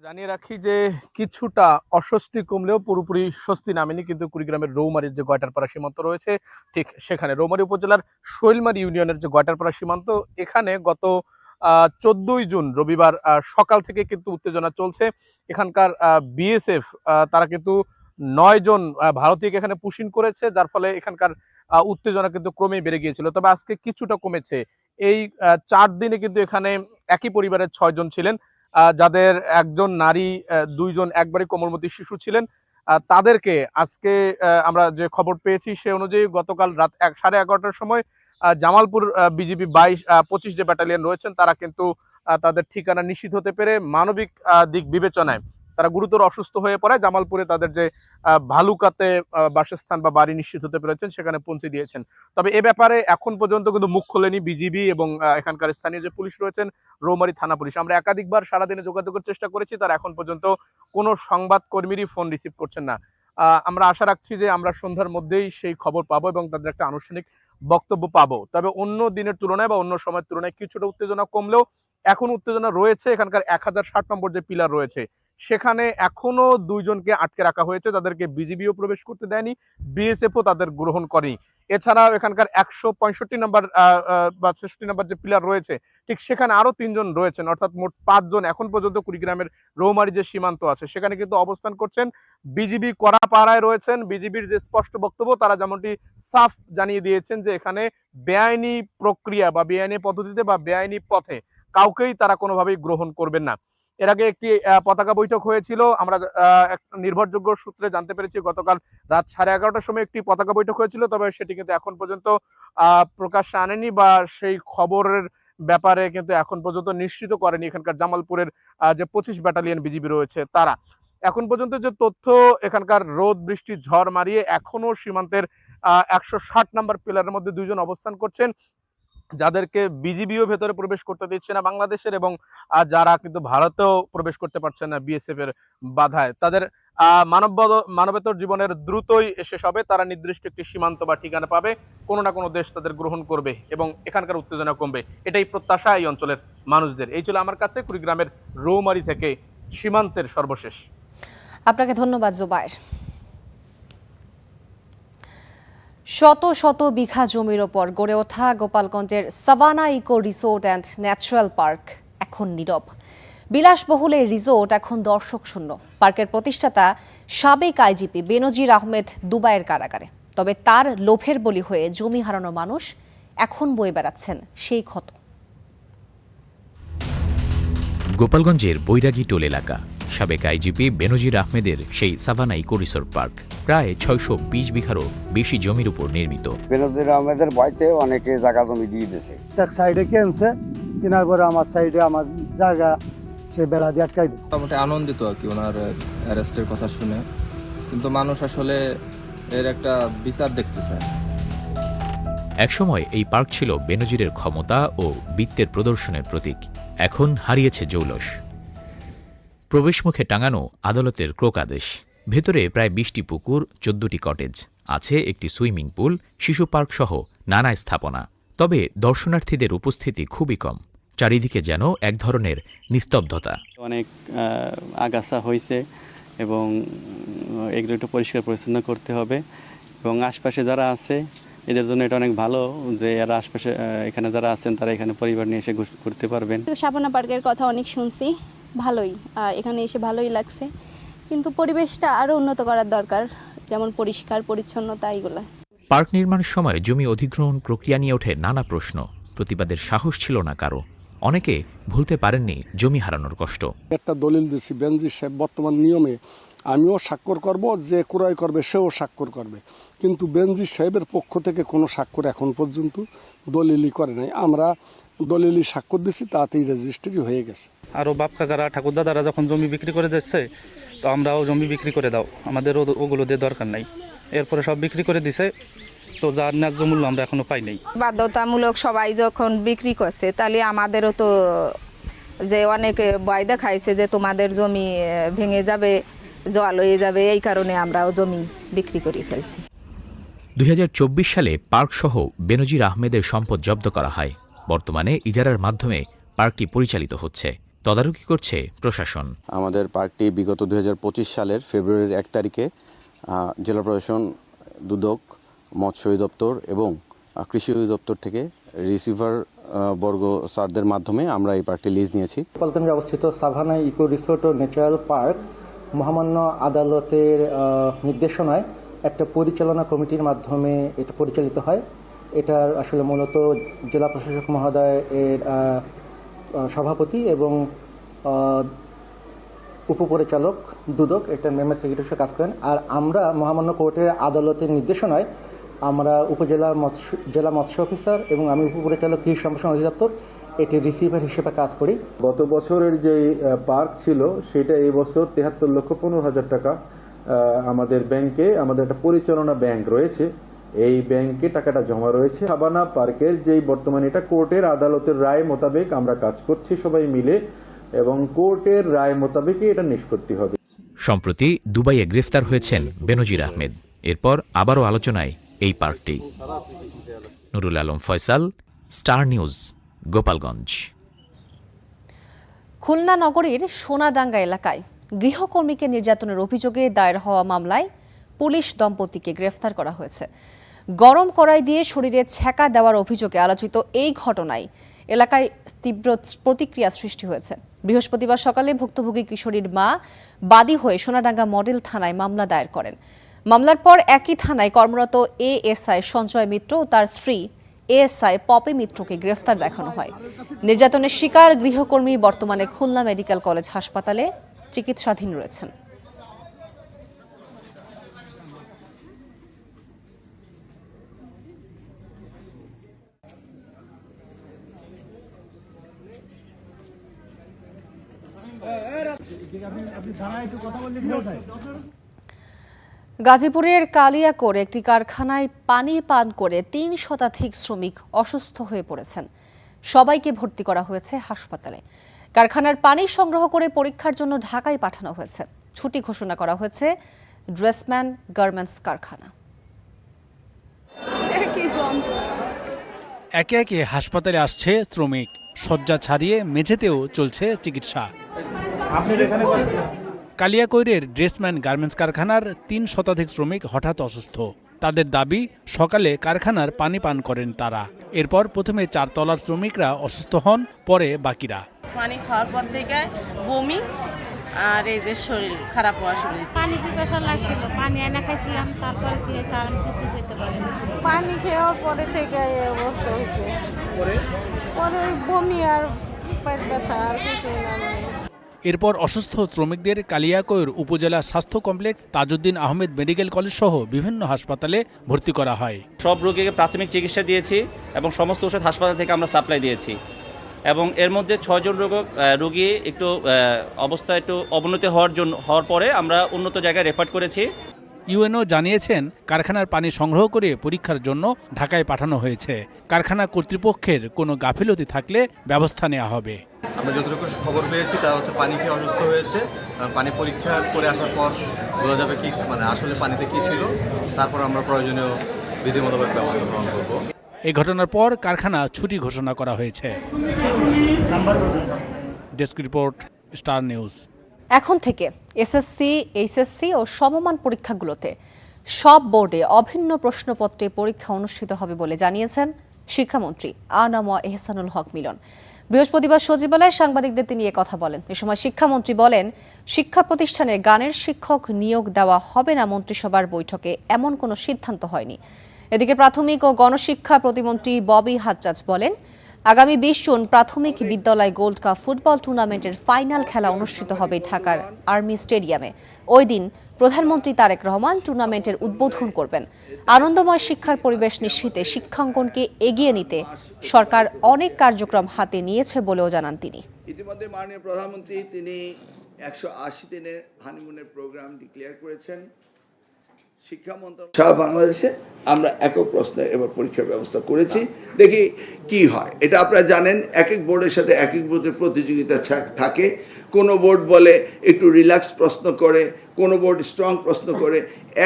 জানিয়ে রাখি যে কিছুটা অস্বস্তি কমলেও পুরোপুরি স্বস্তি নামেনি, কিন্তু কুড়িগ্রামের রৌমারীর যে গয়টারপাড়া সীমান্ত রয়েছে ঠিক সেখানে রৌমারী উপজেলার শৈলমারী ইউনিয়নের যে গয়টারপাড়া সীমান্ত, এখানে গত 14ই জুন রবিবার সকাল থেকে কিন্তু উত্তেজনা চলছে। এখানকার বিএসএফ তারা কিন্তু 9 জন ভারতীয়কে এখানে পুশিং করেছে, যার ফলে এখানকার উত্তেজনা কিন্তু ক্রমেই বেড়ে গিয়েছিল। তবে আজকে কিছুটা কমেছে। এই 4 দিনে কিন্তু এখানে একই পরিবারের 6 জন ছিলেন, যাদের একজন নারী, 2 জন একবারই কোমলমতি শিশু ছিলেন। তাদেরকে আজকে আমরা যে খবর পেয়েছি সে অনুযায়ী গতকাল রাত 11:30টার সময় জামালপুর বিজিবি 25 যে ব্যাটালিয়ন রয়েছেন তারা কিন্তু তাদের ঠিকানা নিশ্চিত হতে পেরে মানবিক দিক বিবেচনায় তারা গুরুতর অসুস্থ হয়ে পড়ে জামালপুরে তাদের যে ভালুকাতে বাসস্থান বা বাড়ি নিশ্চিত হতে পেরেছেন সেখানে পৌঁছে দিয়েছেন। তবে এ ব্যাপারে এখন পর্যন্ত কিন্তু মুখ খোলেনি বিজিবি এবং এখানকার স্থানীয় যে পুলিশ রয়েছেন, রৌমারী থানা পুলিশ। আমরা একাধিকবার সারাদিনে যোগাযোগের চেষ্টা করেছি, তারা এখন পর্যন্ত কোনো সংবাদকর্মীরই ফোন রিসিভ করছেন না। আমরা আশা রাখছি যে আমরা সন্ধ্যার মধ্যেই সেই খবর পাবো এবং তাদের একটা আনুষ্ঠানিক বক্তব্য পাবো। তবে অন্য দিনের তুলনায় বা অন্য সময়ের তুলনায় কিছুটা উত্তেজনা কমলেও এখন উত্তেজনা রয়েছে। এখানকার 1060 নম্বর যে পিলার রয়েছে সেখানে এখনো 2 জনকে আটকে রাখা হয়েছে, তাদেরকে বিজিবিও প্রবেশ করতে দেয়নি, বিএসএফও তাদের গ্রহণ করেনি। এছাড়াও এখানকার 165 নম্বর বা 66 নম্বর যে পিলার রয়েছে ঠিক সেখানে আরো 3 জন রয়েছেন, অর্থাৎ মোট 5 জন এখন পর্যন্ত কুড়িগ্রামের রৌমারী যে সীমান্ত আছে সেখানে কিন্তু অবস্থান করছেন। বিজিবি কড়া পাহারায় রয়েছেন। বিজিবির যে স্পষ্ট বক্তব্য, তারা যেমনটি সাফ জানিয়ে দিয়েছেন যে এখানে বেআইনি প্রক্রিয়া বা বেআইনি পদ্ধতিতে বা বেআইনি পথে কাউকেই তারা কোনোভাবেই গ্রহণ করবেন না। এর আগে একটি পতাকা বৈঠক হয়েছিল, আমরা নির্ভরযোগ্য সূত্রে জানতে পেরেছি গতকাল রাত 11:30টার সময় একটি পতাকা বৈঠক হয়েছিল, তবে সেটি কিন্তু এখন পর্যন্ত প্রকাশ্যে আনেনি বা সেই খবরের ব্যাপারে কিন্তু এখন পর্যন্ত নিশ্চিত করেনি এখানকার জামালপুরের যে 25 ব্যাটালিয়ন বিজিবি রয়েছে তারা। এখন পর্যন্ত যে তথ্য, এখানকার রোদ বৃষ্টি ঝড় মারিয়ে এখনো সীমান্তের 160 নম্বর পিলারের মধ্যে 2 জন অবস্থান করছেন, যাদেরকে বিজিবিও ভেতরে প্রবেশ করতে দিচ্ছে না বাংলাদেশের, এবং যারা কিন্তু ভারতেও প্রবেশ করতে পারছে না বিএসএফ এর বাধায়। তাদের মানবেতর জীবনের দ্রুতই শেষ হবে, তারা নির্দিষ্ট একটি সীমান্ত বা ঠিকানা পাবে, কোনো না কোনো দেশ তাদের গ্রহণ করবে এবং এখানকার উত্তেজনা কমবে, এটাই প্রত্যাশা এই অঞ্চলের মানুষদের। এই ছিল আমার কাছে কুড়িগ্রামের রৌমারী থেকে সীমান্তের সর্বশেষ। আপনাকে ধন্যবাদ জুবায়ের। শত শত বিঘা জমির ওপর গড়ে ওঠা গোপালগঞ্জের Savanna eco resort and natural park এখন নীরব। বিলাসবহুল এই রিসোর্ট এখন দর্শক শূন্য। পার্কের প্রতিষ্ঠাতা সাবেক আইজিপি বেনজির আহমেদ দুবাইয়ের কারাগারে। তবে তার লোভের বলি হয়ে জমি হারানো মানুষ এখন বয়ে বেড়াচ্ছেন সেই ক্ষত। গোপালগঞ্জের বৈরাগী টোল এলাকা, সাবেক আইজিপি বেনজির আহমেদের সেই সাভানা ইকো রিসোর্ট পার্ক প্রায় 620 বিঘারও বেশি জমির উপর নির্মিত। বেনজির আহমেদের ভয়তে অনেকে জায়গা জমি দিয়ে দিয়েছে। এক সাইডে কিনছে, কেনার পরে আমার সাইডে আমার জায়গা সে বেড়া দিয়ে আটকাই দিচ্ছে। মোটামুটি আনন্দিত আর কি ওনার অ্যারেস্টের কথা শুনে, কিন্তু মানুষ আসলে এর একটা বিচার দেখতে চায়। একসময় এই পার্ক ছিল বেনজিরের ক্ষমতা ও বৃত্তের প্রদর্শনের প্রতীক। এখন হারিয়েছে জৌলস। প্রবেশমুখে টাঙানো আদালতের ক্রোকাদেশ। ভেতরে প্রায় 20টি পুকুর, 14টি কটেজ, আছে একটি সুইমিং পুল, শিশু পার্ক সহ নানা স্থাপনা। তবে দর্শনার্থীদের উপস্থিতি খুবই কম। চারিদিকে যেন এক ধরনের নিস্তব্ধতা। অনেক আগাছা হয়েছে এবং এগুলো একটু পরিষ্কার পরিচ্ছন্ন করতে হবে, এবং আশপাশে যারা আছে এদের জন্য এটা অনেক ভালো যে এরা আশপাশে এখানে যারা আছেন তারা এখানে পরিবার নিয়ে এসে ঘুরতে পারবেন। সাভানা পার্কের কথা অনেক শুনছি, ভালোই, এখানে এসে ভালোই লাগছে, কিন্তু পরিবেশটা আরো উন্নত করার দরকার, যেমন পরিষ্কার পরিচ্ছন্নতা এগুলা। পার্ক নির্মাণের সময় জমি অধিগ্রহণ প্রক্রিয়া নিয়ে ওঠে নানা প্রশ্ন। প্রতিবাদের সাহস ছিল না কারো। অনেকে ভুলতে পারেননি জমি হারানোর কষ্ট। একটা দলিল দিচ্ছি, বেনজির সাহেব বর্তমান নিয়মে আমিও স্বাক্ষর করব, যে ক্রয় করবে সেও স্বাক্ষর করবে, কিন্তু বেনজির সাহেবের পক্ষ থেকে কোনো স্বাক্ষর এখন পর্যন্ত দলিলই করে নাই। আমরা দলিলই স্বাক্ষর দিচ্ছি, তাতেই রেজিস্ট্রি হয়ে গেছে। আরও বাপ কাকারা ঠাকুরদাদারা যখন জমি বিক্রি করে দিচ্ছে, তো আমরাও জমি বিক্রি করে দাও, আমাদের ওগুলো দিয়ে দরকার নাই। এরপরে সব বিক্রি করে দিছে, তো যার ন্যায্য মূল্য আমরা এখনো পাই নাই। বাধ্যতামূলক সবাই যখন বিক্রি করছে, তাহলে আমাদেরও তো যে অনেক ভয় দেখাইছে যে তোমাদের জমি ভেঙে যাবে, জল হয়ে যাবে, এই কারণে আমরাও জমি বিক্রি করে ফেলছি। 2024 সালে পার্কসহ বেনজির আহমেদের সম্পদ জব্দ করা হয়। বর্তমানে ইজারার মাধ্যমে পার্কটি পরিচালিত হচ্ছে। তদারকি করছে প্রশাসন। আমাদের পার্কটি বিগত 2025 সালের ফেব্রুয়ারির 1 তারিখে জেলা প্রশাসন, দুদক, মৎস্য অধিদপ্তর এবং কৃষি অধিদপ্তর থেকে রিসিভার বর্গ স্যারদের মাধ্যমে আমরা এই পার্কটি লিজ নিয়েছি। গোপালগঞ্জে অবস্থিত সাভানা ইকো রিসোর্ট ও ন্যাচারাল পার্ক মহামান্য আদালতের নির্দেশনায় একটা পরিচালনা কমিটির মাধ্যমে এটা পরিচালিত হয়। এটার আসলে মূলত জেলা প্রশাসক মহোদয় এর সভাপতি এবং উপপরিচালক দুদক এটা মেম্বার সেক্রেটারি হিসেবে কাজ করেন। আর আমরা মহামান্য কোর্টের আদালতের নির্দেশনায় আমরা জেলা মৎস্য অফিসার এবং আমি উপপরিচালক কৃষি সম্প্রসারণ অধিদপ্তর এটি রিসিভার হিসেবে কাজ করি। গত বছরের যে পার্ক ছিল সেটা এই বছর 73,15,000 টাকা আমাদের ব্যাংকে, আমাদের একটা পরিচালনা ব্যাংক রয়েছে, এই ব্যাংকে টাকাটা জমা রয়েছে। সাভানা পার্কের যেই বর্তমানে এটা কোর্টের আদালতের রায় মোতাবেক আমরা কাজ করছি সবাই মিলে এবং কোর্টের রায় মোতাবেকই এটা নিষ্পত্তি হবে। সম্প্রতি দুবাইয়ে গ্রেফতার হয়েছেন বেনজির আহমেদ। এরপর আবারও আলোচনায় এই পার্কটি। Nurul Alam Faisal, star news, Gopalganj. খুলনা নগরীর সোনাডাঙ্গা এলাকায় গৃহকর্মীকে নির্যাতনের অভিযোগে দায়ের হওয়া মামলায় পুলিশ দম্পতিকে গ্রেফতার করা হয়েছে। গরম কড়াই দিয়ে শরীরে ছ্যাঁকা দেওয়ার অভিযোগে আলোচিত এই ঘটনায় এলাকায় তীব্র প্রতিক্রিয়া সৃষ্টি হয়েছে। বৃহস্পতিবার সকালে ভুক্তভোগী কিশোরীর মা বাদী হয়ে সোনাডাঙ্গা মডেল থানায় মামলা দায়ের করেন। মামলার পর একই থানায় কর্মরত এএসআই সঞ্জয় মিত্র ও তার স্ত্রী এএসআই পপি মিত্রকে গ্রেফতার দেখানো হয়। নির্যাতনের শিকার গৃহকর্মী বর্তমানে খুলনা মেডিকেল কলেজ হাসপাতালে চিকিৎসাধীন রয়েছেন। গাজীপুরের কালিয়াকৈর একটি কারখানায় পানি পান করে 3 শতাধিক শ্রমিক অসুস্থ হয়ে পড়েছেন। সবাইকে ভর্তি করা হয়েছে হাসপাতালে। কারখানার পানি সংগ্রহ করে পরীক্ষার জন্য ঢাকায় পাঠানো হয়েছে। ছুটি ঘোষণা করা হয়েছে ড্রেসম্যান গার্মেন্টস কারখানা। একে একে হাসপাতালে আসছে শ্রমিক, শয্যা ছাড়িয়ে মেঝেতেও চলছে চিকিৎসা। কালিয়াকৈরের ড্রেসম্যান গার্মেন্টস কারখানার 3 শতাধিক শ্রমিক হঠাৎ অসুস্থ। তাদের দাবি সকালে কারখানার পানি পান করেন তারা। এরপর প্রথমে 4 তলার শ্রমিকরা অসুস্থ হন, পরে বাকিরা। পানি খাওয়ার পর থেকে বমি আর এই যে শরীর খারাপ হওয়া শুরু হয়েছে। পানি পিপাসা লাগছিল, পানি এনে খাইছিলাম, তারপরে কি হয়েছে আর কিছু খেতে পারিনি। পানি খাওয়ার পরে থেকে এই অবস্থা হয়েছে, পরে বমি আর পেট ব্যথা আর কিছু না। এরপর অসুস্থ শ্রমিকদের কালিয়াকৈর উপজেলা স্বাস্থ্য complex Tajuddin Ahmed medical college সহ বিভিন্ন হাসপাতালে ভর্তি করা হয়। সব রোগীকে প্রাথমিক চিকিৎসা দিয়েছি এবং সমস্ত ওষুধ হাসপাতাল থেকে আমরা সাপ্লাই দিয়েছি এবং এর মধ্যে 6 জন রোগী একটু অবস্থা একটু অবনতি হওয়ার পরে আমরা উন্নত জায়গায় রেফার করেছি। ইউএনও জানিয়েছেন কারখানার পানি সংগ্রহ করে পরীক্ষার জন্য ঢাকায় পাঠানো হয়েছে। কারখানা কর্তৃপক্ষের কোনো গাফিলতি থাকলে ব্যবস্থা নেওয়া হবে। আমরা যতটুকু খবর পেয়েছি তা হচ্ছে পানি খেয়ে অসুস্থ হয়েছে। পানি পরীক্ষা করে আসার পর বোঝা যাবে কি আসলে পানিতে কি ছিল, তারপর আমরা প্রয়োজনীয় বিধি মোতাবেক ব্যবস্থা গ্রহণ করব। এই ঘটনার পর কারখানা ছুটি ঘোষণা করা হয়েছে। Desk report, star news. এখন থেকে এসএসসি, এইচএসসি ও সমমান পরীক্ষাগুলোতে সব বোর্ডে অভিন্ন প্রশ্নপত্রে পরীক্ষা অনুষ্ঠিত হবে বলে জানিয়েছেন শিক্ষামন্ত্রী আনাম এহসানুল হক মিলন। বৃহস্পতিবার সচিবালয়ে সাংবাদিকদের তিনি কথা বলেন। এ সময় শিক্ষামন্ত্রী বলেন, শিক্ষা প্রতিষ্ঠানে গানের শিক্ষক নিয়োগ দেওয়া হবে না মন্ত্রিসভার বৈঠকে এমন কোনো সিদ্ধান্ত হয়নি। এদিকে প্রাথমিক ও গণশিক্ষা প্রতিমন্ত্রী ববি হাজ্জাজ বলেন, আগামী 20 জুন প্রাথমিক বিদ্যালয় গোল্ড কাপ ফুটবল টুর্নামেন্টের ফাইনাল খেলা অনুষ্ঠিত হবে ঢাকার আর্মি স্টেডিয়ামে। ওই দিন প্রধানমন্ত্রী তারেক রহমান টুর্নামেন্টের উদ্বোধন করবেন। আনন্দময় শিক্ষার পরিবেশ নিশ্চিতে শিক্ষাঙ্গনকে এগিয়ে নিতে সরকার অনেক কার্যক্রম হাতে নিয়েছে বলেও জানান তিনি। ইতিমধ্যে মাননীয় প্রধানমন্ত্রী তিনি 180 দিনের হানিমুনের প্রোগ্রাম ডিক্লেয়ার করেছেন। শিক্ষা মন্ত্রণালয় সারা বাংলাদেশে আমরা একক প্রশ্নে এবার পরীক্ষার ব্যবস্থা করেছি, দেখি কি হয়। এটা আপনারা জানেন, এক এক বোর্ডের সাথে এক এক বোর্ডের প্রতিযোগিতা থাকে। কোনো বোর্ড বলে একটু রিল্যাক্স প্রশ্ন করে, কোনো বোর্ড স্ট্রং প্রশ্ন করে।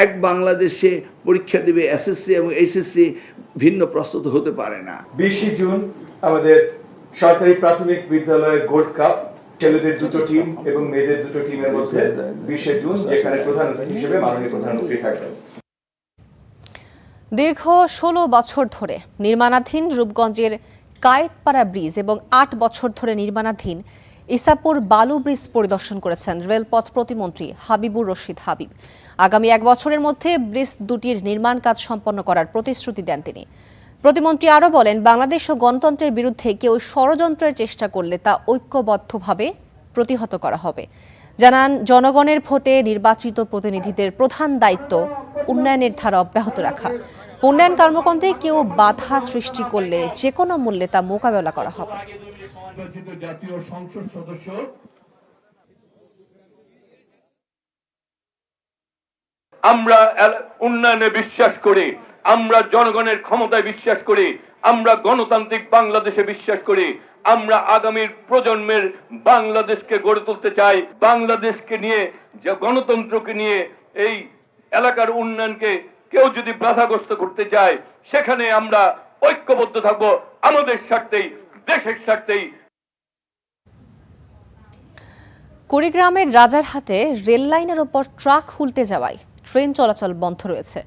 এক বাংলাদেশে পরীক্ষা দেবে এসএসসি এবং এইচএসসি, ভিন্ন প্রস্তুত হতে পারে না। 20 জুন আমাদের সরকারি প্রাথমিক বিদ্যালয়ে গোল্ড কাপ ছেলেদের দুটো টিম এবং মেয়েদের দুটো টিমের মধ্যে 20 জুন, যেখানে প্রধান অতিথি হিসেবে মাননীয় প্রধানমন্ত্রী থাকবেন। দীর্ঘ 16 বছর ধরে নির্মাণাধীন রূপগঞ্জের কায়েতপাড়া ব্রিজ এবং 8 বছর ধরে নির্মাণাধীন ইসাপুর বালু ব্রিজ পরিদর্শন করেছেন রেলপথ প্রতিমন্ত্রী হাবিবুর রশিদ হাবিব। আগামী 1 বছরের মধ্যে ব্রিজ দুটির নির্মাণ কাজ সম্পন্ন করার প্রতিশ্রুতি দেন তিনি। প্রতিমন্ত্রী আরও বলেন, বাংলাদেশ ও গণতন্ত্রের বিরুদ্ধে কেউ ষড়যন্ত্রের চেষ্টা করলে তা ঐক্যবদ্ধভাবে প্রতিহত করা হবে। জানান, জনগণের ভোটে নির্বাচিত প্রতিনিধিদের প্রধান দায়িত্ব উন্নয়নের ধারা অব্যাহত রাখা। উন্নয়ন কর্মকাণ্ডে কেউ বাধা সৃষ্টি করলে যে কোনো মূল্যে তা মোকাবেলা করা হবে। জাতীয় সংসদ সদস্য আমরা উন্নয়নে বিশ্বাস করি, আমরা জনগণের ক্ষমতায় বিশ্বাস করি, আমরা গণতান্ত্রিক বাংলাদেশে বিশ্বাস করি। আমরা আগামীর প্রজন্মের বাংলাদেশকে গড়ে তুলতে চাই। বাংলাদেশকে নিয়ে, যে গণতন্ত্রকে নিয়ে এই এলাকার উন্নয়নকে কেউ যদি বাধাগ্রস্ত করতে চায়, সেখানে আমরা ঐক্যবদ্ধ থাকব, আমাদের স্বার্থেই, দেশের স্বার্থেই। কুড়িগ্রামের রাজারহাটে রেল লাইনের ওপর ট্রাক উল্টে যাওয়ায় ট্রেন চলাচল বন্ধ রয়েছে।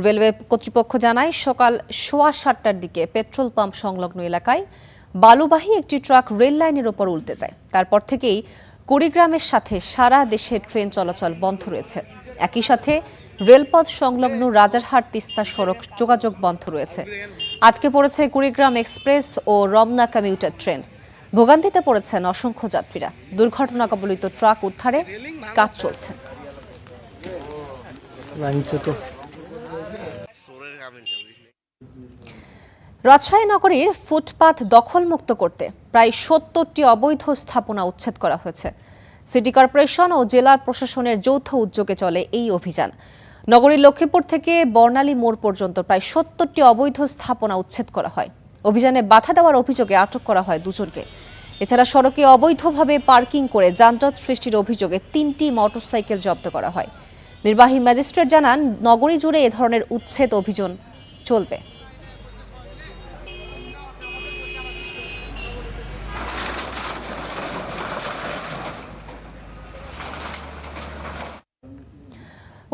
রেলওয়ে কর্তৃপক্ষ জানায়, সকাল 7:15টার দিকে পেট্রোল পাম্প সংলগ্ন এলাকায় বালুবাহী একটি ট্রাক রেল লাইনের ওপর উল্টে যায়। তারপর থেকেই কুড়িগ্রামের সাথে সারা দেশে ট্রেন চলাচল বন্ধ রয়েছে। একই সাথে রেলপথ সংলগ্ন রাজারহাট তিস্তা সড়ক যোগাযোগ বন্ধ রয়েছে। আটকে পড়েছে কুড়িগ্রাম এক্সপ্রেস ও রমনা কমিউটার ট্রেন। ভোগান্তিতে পড়েছেন অসংখ্য যাত্রীরা। দুর্ঘটনা কবলিত ট্রাক উদ্ধারে কাজ চলছে। রাজশাহী নগরীর ফুটপাত দখলমুক্ত করতে প্রায় 70টি অবৈধ স্থাপনা উচ্ছেদ করা হয়েছে। সিটি কর্পোরেশন ও জেলা প্রশাসনের যৌথ উদ্যোগে চলে এই অভিযান। নগরীর লক্ষ্মীপুর থেকে বর্ণালী মোড় পর্যন্ত প্রায় 70টি অবৈধ স্থাপনা উচ্ছেদ করা হয়। অভিযানে বাধা দেওয়ার অভিযোগে আটক করা হয় 2 জনকে। এছাড়া সড়কে অবৈধভাবে পার্কিং করে যানজট সৃষ্টির অভিযোগে 3টি মোটরসাইকেল জব্দ করা হয়। নির্বাহী ম্যাজিস্ট্রেট জানান, নগরী জুড়ে এ ধরনের উচ্ছেদ অভিযান চলবে।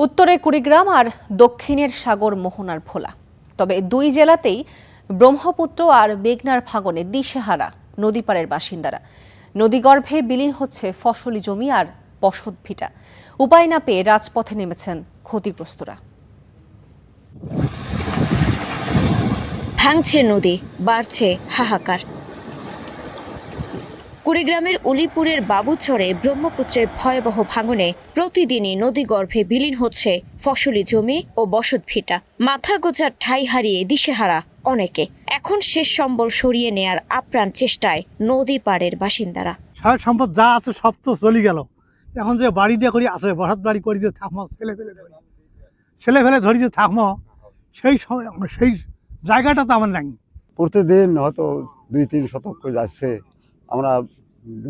উত্তরে কুড়িগ্রাম আর দক্ষিণের সাগর মোহনার ভোলা। তবে 2 জেলাতেই ব্রহ্মপুত্র আর মেঘনার ভাঙনে দিশেহারা নদীপাড়ের বাসিন্দারা। নদীগর্ভে বিলীন হচ্ছে ফসলি জমি আর বসত ভিটা। উপায় না পেয়ে রাজপথে নেমেছেন ক্ষতিগ্রস্তরা। ভাঙছে নদী, বাড়ছে হাহাকার। কুড়িগ্রামের উলিপুরের বাবুচরে ব্রহ্মপুত্রের ভয়াবহ ভাঙনে প্রতিদিনই নদীগর্ভে বিলীন হচ্ছে ফসলি জমি ও বসত ভিটা। মাথা গোজার ঠাঁই হারিয়ে দিশেহারা অনেকে। এখন শেষ সম্বল সরিয়ে নেয়ার আপ্রাণ চেষ্টায় নদী পাড়ের বাসিন্দারা। সব সম্পদ যা আছে সব তো চলে গেল। এখন যে বাড়িটা করি আছে, বসত বাড়ি করি যে থাকমো, ছেলে ফেলে ধরি যে থাকমো, সেই জায়গাটা তো আমার নাই। প্রতিদিন হয়তো 2-3 শতক করে যাচ্ছে। আমরা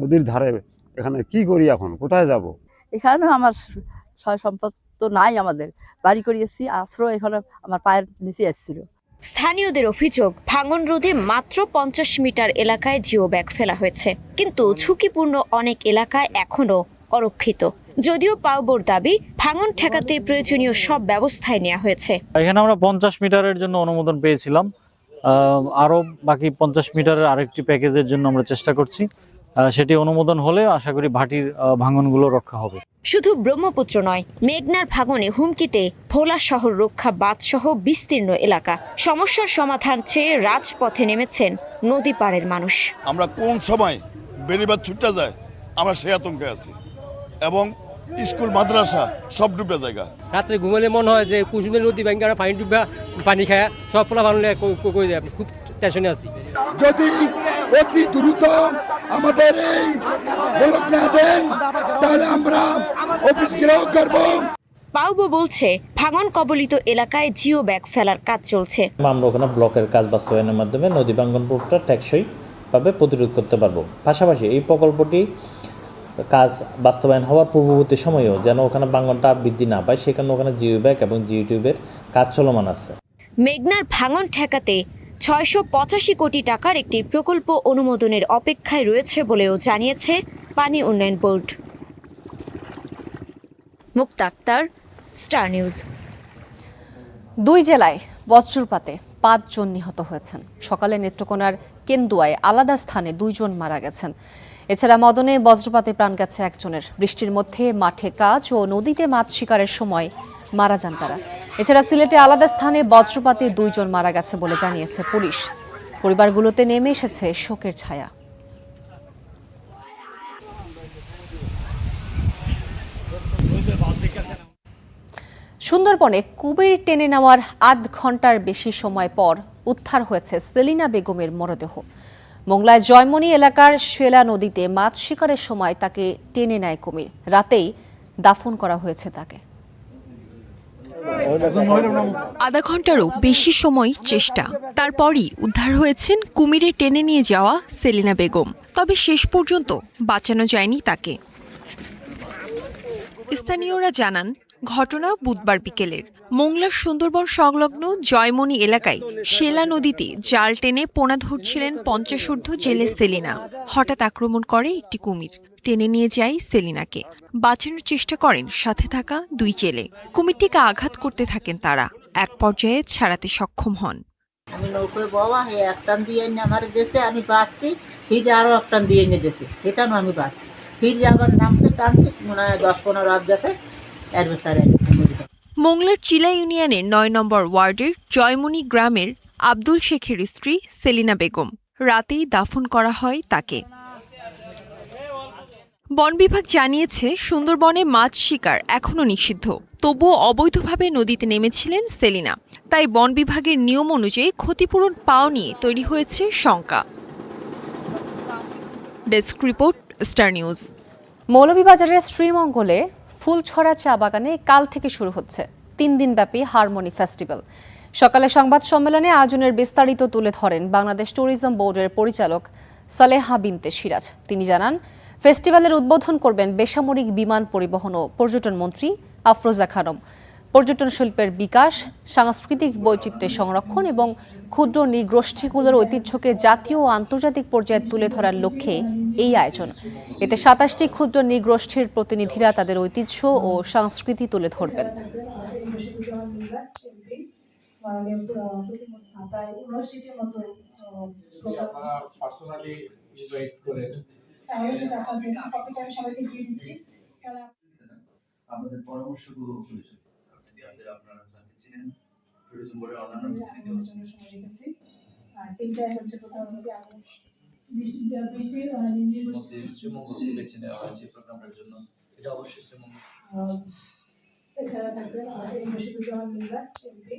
নদীর ধারে এখানে কি করি, এখন কোথায় যাব? এখানে আমার সয় সম্পদ তো নাই, আমাদের বাড়ি করিয়েছি, আশ্রয় এখানে আমার পায়ের নিচে আসছিল। স্থানীয়দের অভিযোগ, ভাঙন রোধে মাত্র 50 মিটার এলাকায় জিও ব্যাগ ফেলা হয়েছে, কিন্তু ঝুঁকিপূর্ণ অনেক এলাকায় এখনো অরক্ষিত। যদিও পাউবোর দাবি, ভাঙন ঠেকাতে প্রয়োজনীয় সব ব্যবস্থাই নেওয়া হয়েছে। এখানে আমরা 50 মিটারের জন্য অনুমোদন পেয়েছিলাম। আরো বাকি 50 মিটারের আরেকটি প্যাকেজের জন্য আমরা চেষ্টা করছি। সেটি অনুমোদন হলে আশা করি ভাটির ভাঙনগুলো রক্ষা হবে। শুধু ব্রহ্মপুত্র নয়, মেঘনার ভাঙনে হুমকিতে ভোলা শহর রক্ষা বাঁধ সহ বিস্তীর্ণ এলাকা। সমস্যার সমাধান চেয়ে রাজপথে নেমেছেন নদী পাড়ের মানুষ। আমরা কোন সময় বেড়িবাঁধ ছুটতে যায় আমরা সেই আতঙ্কে আছি, এবং স্কুল মাদ্রাসা সব ডুবে জায়গা। রাত্রে ঘুমালে মনে হয় যে কুসুমের নদী ব্যাংকে পানি ডুবে, পানি খায় সব ফলা ভালো খুব টেনশনে আছি। যদি অতি দ্রুত আমাদের এই ব্লক না দেন, তাহলে আমরা অফিস ঘেরাও করব। পাউবো বলছে, ভাঙন কবলিত এলাকায় জিও ব্যাগ ফেলার কাজ চলছে। আমরা ওখানে ব্লকের কাজ বাস্তবায়নের মাধ্যমে নদী ভাঙন প্রোপটা টেকসই ভাবে প্রতিরোধ করতে পারবো। পাশাপাশি এই প্রকল্পটি কাজ বাস্তবায়ন হওয়ার পূর্ববর্তী সময়েও যেন ওখানে ভাঙনটা বৃদ্ধি না পায়, সেখানে ওখানে জিও ব্যাগ এবং জিও টিউবের কাজ চলমান আছে। মেঘনার ভাঙন ঠেকাতে 685 কোটি টাকার একটি প্রকল্প অনুমোদনের অপেক্ষায় রয়েছে বলেও জানিয়েছে পানি উন্নয়ন বোর্ড। মুক্তা আক্তার, স্টার নিউজ। 2 জেলায় বজ্রপাতে 5 জন নিহত হয়েছেন। সকালে নেত্রকোনার কেন্দুয়ায় আলাদা স্থানে 2 জন মারা গেছেন। এছাড়া মদনে বজ্রপাতে প্রাণ গেছে একজনের। বৃষ্টির মধ্যে মাঠে কাজ ও নদীতে মাছ শিকারের সময় মারা যান তারা। এছাড়া সিলেটে আলাদা স্থানে বজ্রপাতে 2 জন মারা গেছে বলে জানিয়েছে পুলিশ। পরিবারগুলোতে নেমে এসেছে শোকের ছায়া। সুন্দরবনে কুমির টেনে নেওয়ার আধ ঘন্টার বেশি সময় পর উদ্ধার হয়েছে সেলিনা বেগমের মরদেহ। মোংলায় জয়মনি এলাকার শেলা নদীতে মাছ শিকারের সময় তাকে টেনে নেয় কুমির। রাতেই দাফন করা হয়েছে তাকে। আধা ঘন্টারও বেশি সময় চেষ্টা, তারপরই উদ্ধার হয়েছেন কুমিরে টেনে নিয়ে যাওয়া সেলিনা বেগম। তবে শেষ পর্যন্ত বাঁচানো যায়নি তাকে। স্থানীয়রা জানান, ঘটনা বুধবার বিকেলের। মোংলার সুন্দরবন সংলগ্ন জয়মনি এলাকায় শেলা নদীতে জাল টেনে পোনা ধরছিলেন 50 ঊর্ধ্ব জেলে সেলিনা। হঠাৎ আক্রমণ করে একটি কুমির, টেনে নিয়ে যায় সেলিনাকে। বাঁচানোর চেষ্টা করেন সাথে থাকা 2 জেলে। কুমিরটিকে আঘাত করতে থাকেন তারা। এক পর্যায়ে ছাড়াতে সক্ষম হন। আমি নৌকোয় বাবা এক টান দিয়ে আমার দেশে আমি বাঁচছি, ফিরে আরো এক টান দিয়ে এনে দেশে, এটা আমি বাঁচছি। ফিরে আবার নামছে টানতে, মনে হয় 10-15 রাত গেছে। মোংলার চিলা ইউনিয়নের 9 নম্বর ওয়ার্ডের জয়মনি গ্রামের আব্দুল শেখের স্ত্রী সেলিনা বেগম। রাতেই দাফন করা হয় তাকে। বন বিভাগ জানিয়েছে, সুন্দরবনে মাছ শিকার এখনও নিষিদ্ধ। তবুও অবৈধভাবে নদীতে নেমেছিলেন সেলিনা। তাই বন বিভাগের নিয়ম অনুযায়ী ক্ষতিপূরণ পাওয়া নিয়ে তৈরি হয়েছে শঙ্কা। Desk report, star news. মৌলভীবাজারের শ্রীমঙ্গলে ফুলছড়া চা বাগানে কাল থেকে শুরু হচ্ছে 3 দিনব্যাপী হারমোনি ফেস্টিভ্যাল। সকালে সংবাদ সম্মেলনে আয়োজনের বিস্তারিত তুলে ধরেন বাংলাদেশ ট্যুরিজম বোর্ডের পরিচালক সালেহা বিনতে সিরাজ। তিনি জানান, ফেস্টিভ্যালের উদ্বোধন করবেন বেসামরিক বিমান পরিবহন ও পর্যটন মন্ত্রী আফরোজা খানম। পর্যটন শিল্পের বিকাশ, সাংস্কৃতিক বৈচিত্র্যের সংরক্ষণ এবং ক্ষুদ্র নৃগোষ্ঠীগুলোর ঐতিহ্যকে জাতীয় ও আন্তর্জাতিক পর্যায়ে তুলে ধরার লক্ষ্যে এই আয়োজন। এতে 27টি ক্ষুদ্র নৃগোষ্ঠীর প্রতিনিধিরা তাদের ঐতিহ্য ও সংস্কৃতি তুলে ধরবেন। আমাদের পরামর্শগুলো করেছে আপনারা জানেন টুরিজম বোর্ডের অন্যান্য হচ্ছে প্রধানমন্ত্রী শ্রীমঙ্গলকে বেছে নেওয়া হয়েছে প্রোগ্রামটার জন্য। এটা অবশ্যই শ্রীমঙ্গল। এছাড়া থাকবে রশিদুজ্জামান মিরাজ এমপি,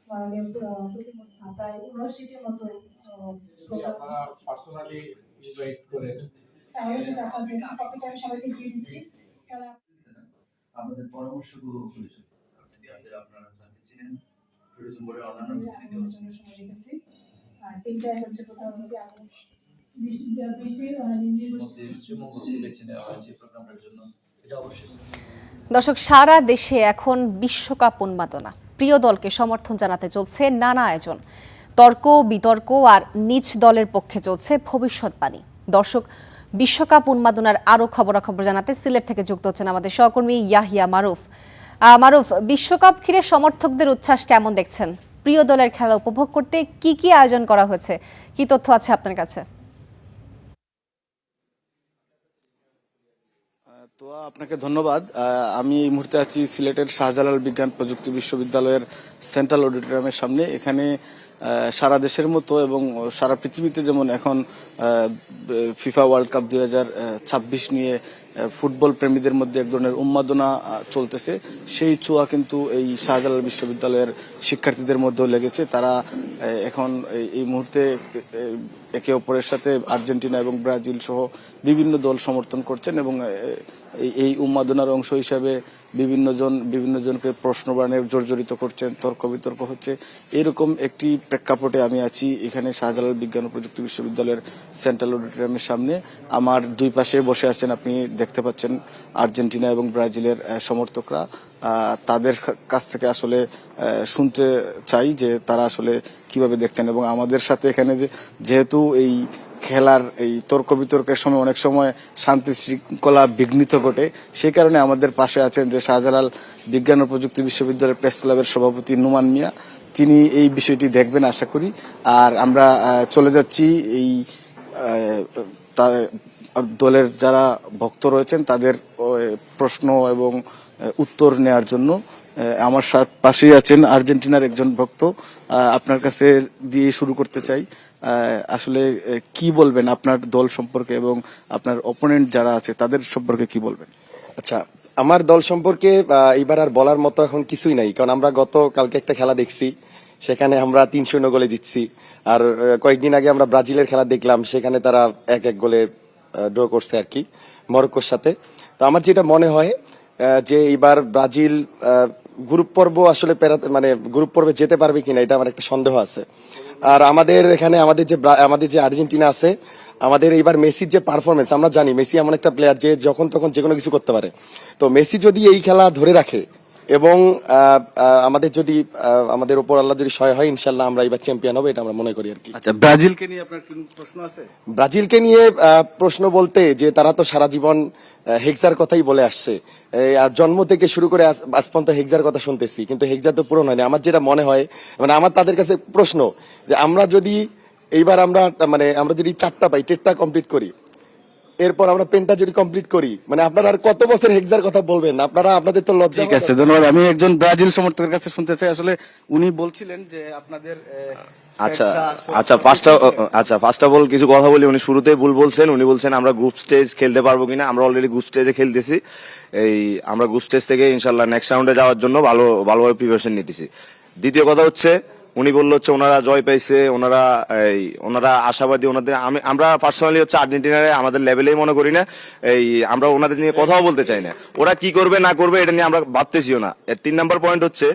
মাননীয় প্রতিমন্ত্রী প্রায় 79টির মতো পার্সোনালি ইনভাইট করে কপিটা আমি সবাইকে দিয়ে দিচ্ছি। আমাদের পরামর্শগুলো করেছে আপনারা জানেন টুরিজম বোর্ডের অন্যান্য হচ্ছে প্রধানমন্ত্রী শ্রীমঙ্গলকে বেছে নেওয়া হয়েছে প্রোগ্রামটার জন্য। এটা অবশ্যই। দর্শক, সারা দেশে এখন বিশ্বকাপ উন্মাদনা। প্রিয় দলকে সমর্থন জানাতে চলছে নানা আয়োজন। তর্ক বিতর্ক আর নিজ দলের পক্ষে চলছে ভবিষ্যৎবাণী। দর্শক, বিশ্বকাপ উন্মাদনার আরও খবরাখবর জানাতে সিলেট থেকে যুক্ত হচ্ছেন আমাদের সহকর্মী ইয়াহিয়া মারুফ। মারুফ, বিশ্বকাপ ঘিরে সমর্থকদের উচ্ছ্বাস কেমন দেখছেন? প্রিয় দলের খেলা উপভোগ করতে কি কি আয়োজন করা হয়েছে, কি তথ্য আছে আপনার কাছে? তো আপনাকে ধন্যবাদ। আমি এই মুহূর্তে আছি সিলেটের শাহজালাল বিজ্ঞান প্রযুক্তি বিশ্ববিদ্যালয়ের সেন্ট্রাল অডিটোরিয়ামের সামনে। এখানে সারা দেশের মতো এবং সারা পৃথিবীতে যেমন এখন ফিফা ওয়ার্ল্ড কাপ 2026 নিয়ে ফুটবল প্রেমীদের মধ্যে এক ধরনের উন্মাদনা চলতেছে, সেই ছোঁয়া কিন্তু এই শাহজালাল বিশ্ববিদ্যালয়ের শিক্ষার্থীদের মধ্যেও লেগেছে। তারা এখন এই মুহূর্তে একে অপরের সাথে আর্জেন্টিনা এবং ব্রাজিল সহ বিভিন্ন দল সমর্থন করছেন এবং এই উন্মাদনার অংশ হিসাবে বিভিন্ন জনকে প্রশ্নবাণে জর্জরিত করছেন, তর্ক বিতর্ক হচ্ছে। এরকম একটি প্রেক্ষাপটে আমি আছি এখানে শাহজালাল বিজ্ঞান ও প্রযুক্তি বিশ্ববিদ্যালয়ের সেন্ট্রাল অডিটোরিয়ামের সামনে। আমার দুই পাশে বসে আছেন, আপনি দেখতে পাচ্ছেন, আর্জেন্টিনা এবং ব্রাজিলের সমর্থকরা। তাদের কাছ থেকে আসলে শুনতে চাই যে তারা আসলে কিভাবে দেখছেন এবং আমাদের সাথে এখানে যেহেতু এই খেলার এই তর্ক বিতর্কের সময় অনেক সময় শান্তি শৃঙ্খলা বিঘ্নিত ঘটে। সেই কারণে আমাদের পাশে আছেন যে শাহজালাল বিজ্ঞান ও প্রযুক্তি বিশ্ববিদ্যালয়ের প্রেস ক্লাবের সভাপতি নোমান মিয়া, তিনি এই বিষয়টি দেখবেন আশা করি। আর আমরা চলে যাচ্ছি এই দলের যারা ভক্ত রয়েছেন তাদের প্রশ্ন এবং উত্তর নেয়ার জন্য। আমার পাশেই আছেন আর্জেন্টিনার একজন ভক্ত, আপনার কাছে দিয়ে শুরু করতে চাই। আসলে কি বলবেন আপনার দল সম্পর্কে এবং আপনার অপোনেন্ট যারা আছে তাদের সম্পর্কে কি বলবেন? আচ্ছা, আমার দল সম্পর্কে এবার আর বলার মতো এখন কিছুই নাই, কারণ আমরা কালকে একটা খেলা দেখছি, সেখানে আমরা 3-0 গোলে জিতছি। আর কয়েকদিন আগে আমরা ব্রাজিলের খেলা দেখলাম, সেখানে তারা 1-1 গোলে ড্র করছে আর কি মরক্কোর সাথে। তো আমার যেটা মনে হয় যে এবার ব্রাজিল গ্রুপ পর্ব আসলে গ্রুপ পর্বে যেতে পারবে কিনা এটা আমার একটা সন্দেহ আছে। আর আমাদের এখানে আমাদের যে আর্জেন্টিনা আছে, আমাদের এইবার মেসির যে পারফরমেন্স, আমরা জানি মেসি এমন একটা প্লেয়ার যে যখন তখন যে কোনো কিছু করতে পারে। তো মেসি যদি এই খেলা ধরে রাখে এবং আমাদের উপর আল্লাহ যদি সহায় হয়, ইনশাল্লাহ আমরা এবার চ্যাম্পিয়ন হবে, এটা আমরা মনে করি আর কি। আচ্ছা, ব্রাজিলকে নিয়ে আপনার কি প্রশ্ন আছে? ব্রাজিলকে নিয়ে প্রশ্ন বলতে যে তারা তো সারা জীবন হেক্সার কথাই বলে আসছে, জন্ম থেকে শুরু করে আজ পর্যন্ত হেক্সার কথা শুনতেছি, কিন্তু হেক্সার তো পূরণ হয়নি। আমার যেটা মনে হয়, আমার তাদের কাছে প্রশ্ন যে আমরা যদি এইবার আমরা যদি 4টা পাই, 10টা কমপ্লিট করি, এরপর আমরা পেনটা যদি কমপ্লিট করি, আপনারা আর কত বছর হেক্সার কথা বলবেন? আপনাদের তো লজ্জা। ঠিক আছে, ধন্যবাদ। আমি একজন ব্রাজিল সমর্থকের কাছে শুনতে চাই, আসলে উনি বলছিলেন যে আপনাদের ফার্স্ট অফ অল কিছু কথা বলি। উনি শুরুতেই ভুল বলছেন, উনি বলছেন আমরা গ্রুপ স্টেজ খেলতে পারবো কিনা। আমরা অলরেডি গ্রুপ স্টেজে খেলতেছি। আমরা গ্রুপ স্টেজ থেকে ইনশাল্লাহ নেক্সট রাউন্ডে যাওয়ার জন্য ভালোভাবে প্রিপারেশন নিতেছি। দ্বিতীয় কথা হচ্ছে, উনি বললো হচ্ছে ওনারা জয় পাইছে, ওনারা আশাবাদী। আমরা পার্সোনালি হচ্ছে আর্জেন্টিনারে আমাদের লেভেলেই মনে করি না। আমরা ওনাদের নিয়ে কথাও বলতে চাই না। ওরা কি করবে না করবে এটা নিয়ে আমরা ভাবতেছিও না। 3 নম্বর পয়েন্ট হচ্ছে,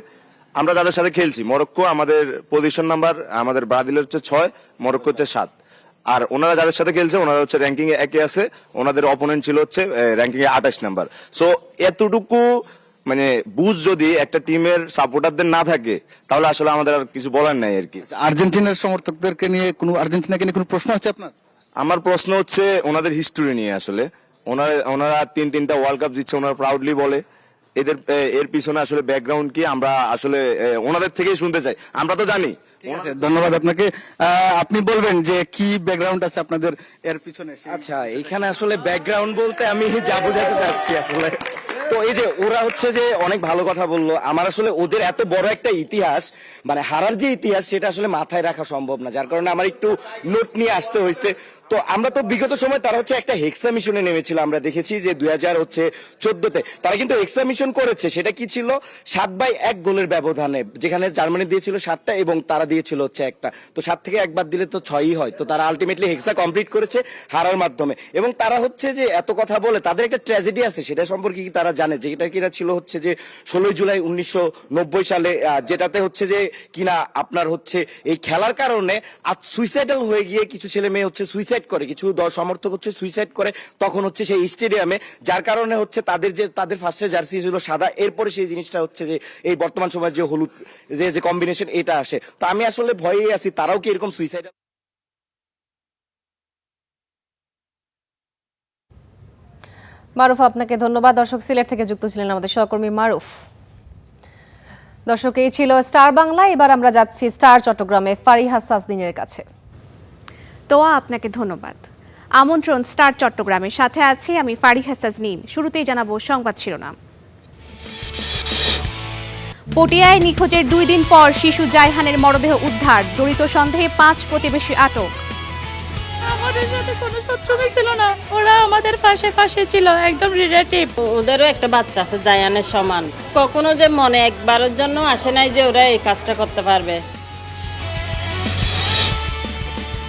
আমরা যাদের সাথে খেলছি, মরক্কো আমাদের পজিশন নাম্বার, আমাদের ব্রাজিলের হচ্ছে 6, মরক্কো হচ্ছে 7। আর ওনারা যাদের সাথে খেলছে ওনারা হচ্ছে র্যাঙ্কিং এ 1 আছে, ওনাদের অপোনেন্ট ছিল হচ্ছে র্যাঙ্কিং এ 28 নাম্বার। সো এতটুকু বুঝ যদি একটা টিমের সাপোর্টারদের না থাকে, তাহলে আসলে আমাদের আর কিছু বলার নাই আর কি। আর্জেন্টিনার সমর্থকদেরকে নিয়ে আর্জেন্টিনাকে নিয়ে কোনো প্রশ্ন আছে আপনার? আমার প্রশ্ন হচ্ছে ওনাদের হিস্টোরি নিয়ে। আসলে ওনারা 3টা ওয়ার্ল্ড কাপ জিতছে, ওনারা প্রাউডলি বলে। এর পিছনে আসলে ব্যাকগ্রাউন্ড কি আমরা আসলে ওনাদের থেকেই শুনতে চাই। আমরা তো জানি। ধন্যবাদ আপনাকে। আপনি বলবেন যে কি ব্যাকগ্রাউন্ড আছে আপনাদের এর পিছনে? আচ্ছা, এইখানে আসলে ব্যাকগ্রাউন্ড বলতে আমি যা বোঝাতে চাচ্ছি আসলে, তো এই যে ওরা হচ্ছে যে অনেক ভালো কথা বললো। আমার আসলে ওদের এত বড় একটা ইতিহাস, হারার যে ইতিহাস, সেটা আসলে মাথায় রাখা সম্ভব না, যার কারণে আমার একটু নোট নিয়ে আসতে হয়েছে। তো আমরা তো বিগত সময় তারা হচ্ছে একটা হেক্সা মিশনে নেমেছিল। আমরা দেখেছি যে 2014-তে তারা কিন্তু হেক্সা মিশন করেছে। সেটা কি ছিল? 7/1 গোলের ব্যবধানে, যেখানে জার্মানি দিয়েছিল 7টা এবং তারা দিয়েছিল হচ্ছে 1টা। তো 7 থেকে 1 বাদ দিলে তো 6ই হয়। তো তারা আলটিমেটলি হেক্সা কমপ্লিট করেছে হারার মাধ্যমে। এবং তারা হচ্ছে যে এত কথা বলে, তাদের একটা ট্র্যাজেডি আছে, সেটা সম্পর্কে কি তারা জানে? যেটা কিনা ছিল হচ্ছে যে 16 জুলাই 1990 সালে, যেটাতে হচ্ছে যে কিনা আপনার হচ্ছে এই খেলার কারণে সুইসাইডাল হয়ে গিয়ে কিছু ছেলে মেয়ে হচ্ছে সুইসাইড করে, কিছু সমর্থক হচ্ছে সুইসাইড করে তখন হচ্ছে সেই স্টেডিয়ামে, যার কারণে হচ্ছে তাদের ফার্স্টে জার্সি ছিল সাদা, এরপরে সেই জিনিসটা হচ্ছে যে এই বর্তমান সময়ের যে হলুদ যে কম্বিনেশন, এটা আসে। তো আমি আসলে ভয়েই আছি তারাও কি এরকম সুইসাইড। মারুফ, আপনাকে ধন্যবাদ। দর্শক, সিলেট থেকে যুক্ত ছিলেন আমাদের সহকর্মী মারুফ। দর্শক, এই ছিল স্টার বাংলা। এবার আমরা যাচ্ছি স্টার চট্টগ্রামে ফারিহা সাজদিনের কাছে। তোয়া, আপনাকে ধন্যবাদ। আমন্ত্রণ স্টার চট্টগ্রামের সাথে আছি আমি ফারিহা সাজনীন। শুরুতেই জানাবো সংবাদ শিরোনাম। পটিয়ায় নিখোঁজের 2 দিন পর শিশু জায়হানের মরদেহ উদ্ধার, জড়িত সন্দেহে 5 প্রতিবেশী আটক। আমাদের সাথে কোনো শত্রুতা ছিল না, ওরা আমাদের পাশে ছিল, একদম রিলেটিভ। ওদেরও একটা বাচ্চা আছে জায়ানের সমান, কখনো যে মনে একবারের জন্য আসে নাই যে ওরা এই কাজটা করতে পারবে।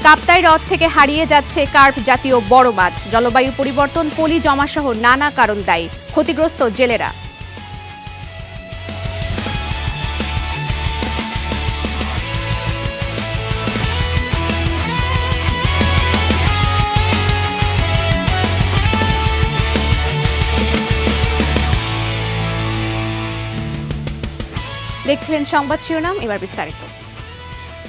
কাপ্তাই হ্রদ থেকে হারিয়ে যাচ্ছে কার্প জাতীয় বড় মাছ, জলবায়ু পরিবর্তন, পলি জমা সহ নানা কারণ দায়ী, ক্ষতিগ্রস্ত জেলেরা। দেখছিলেন সংবাদ শিরোনাম, এবার বিস্তারিত।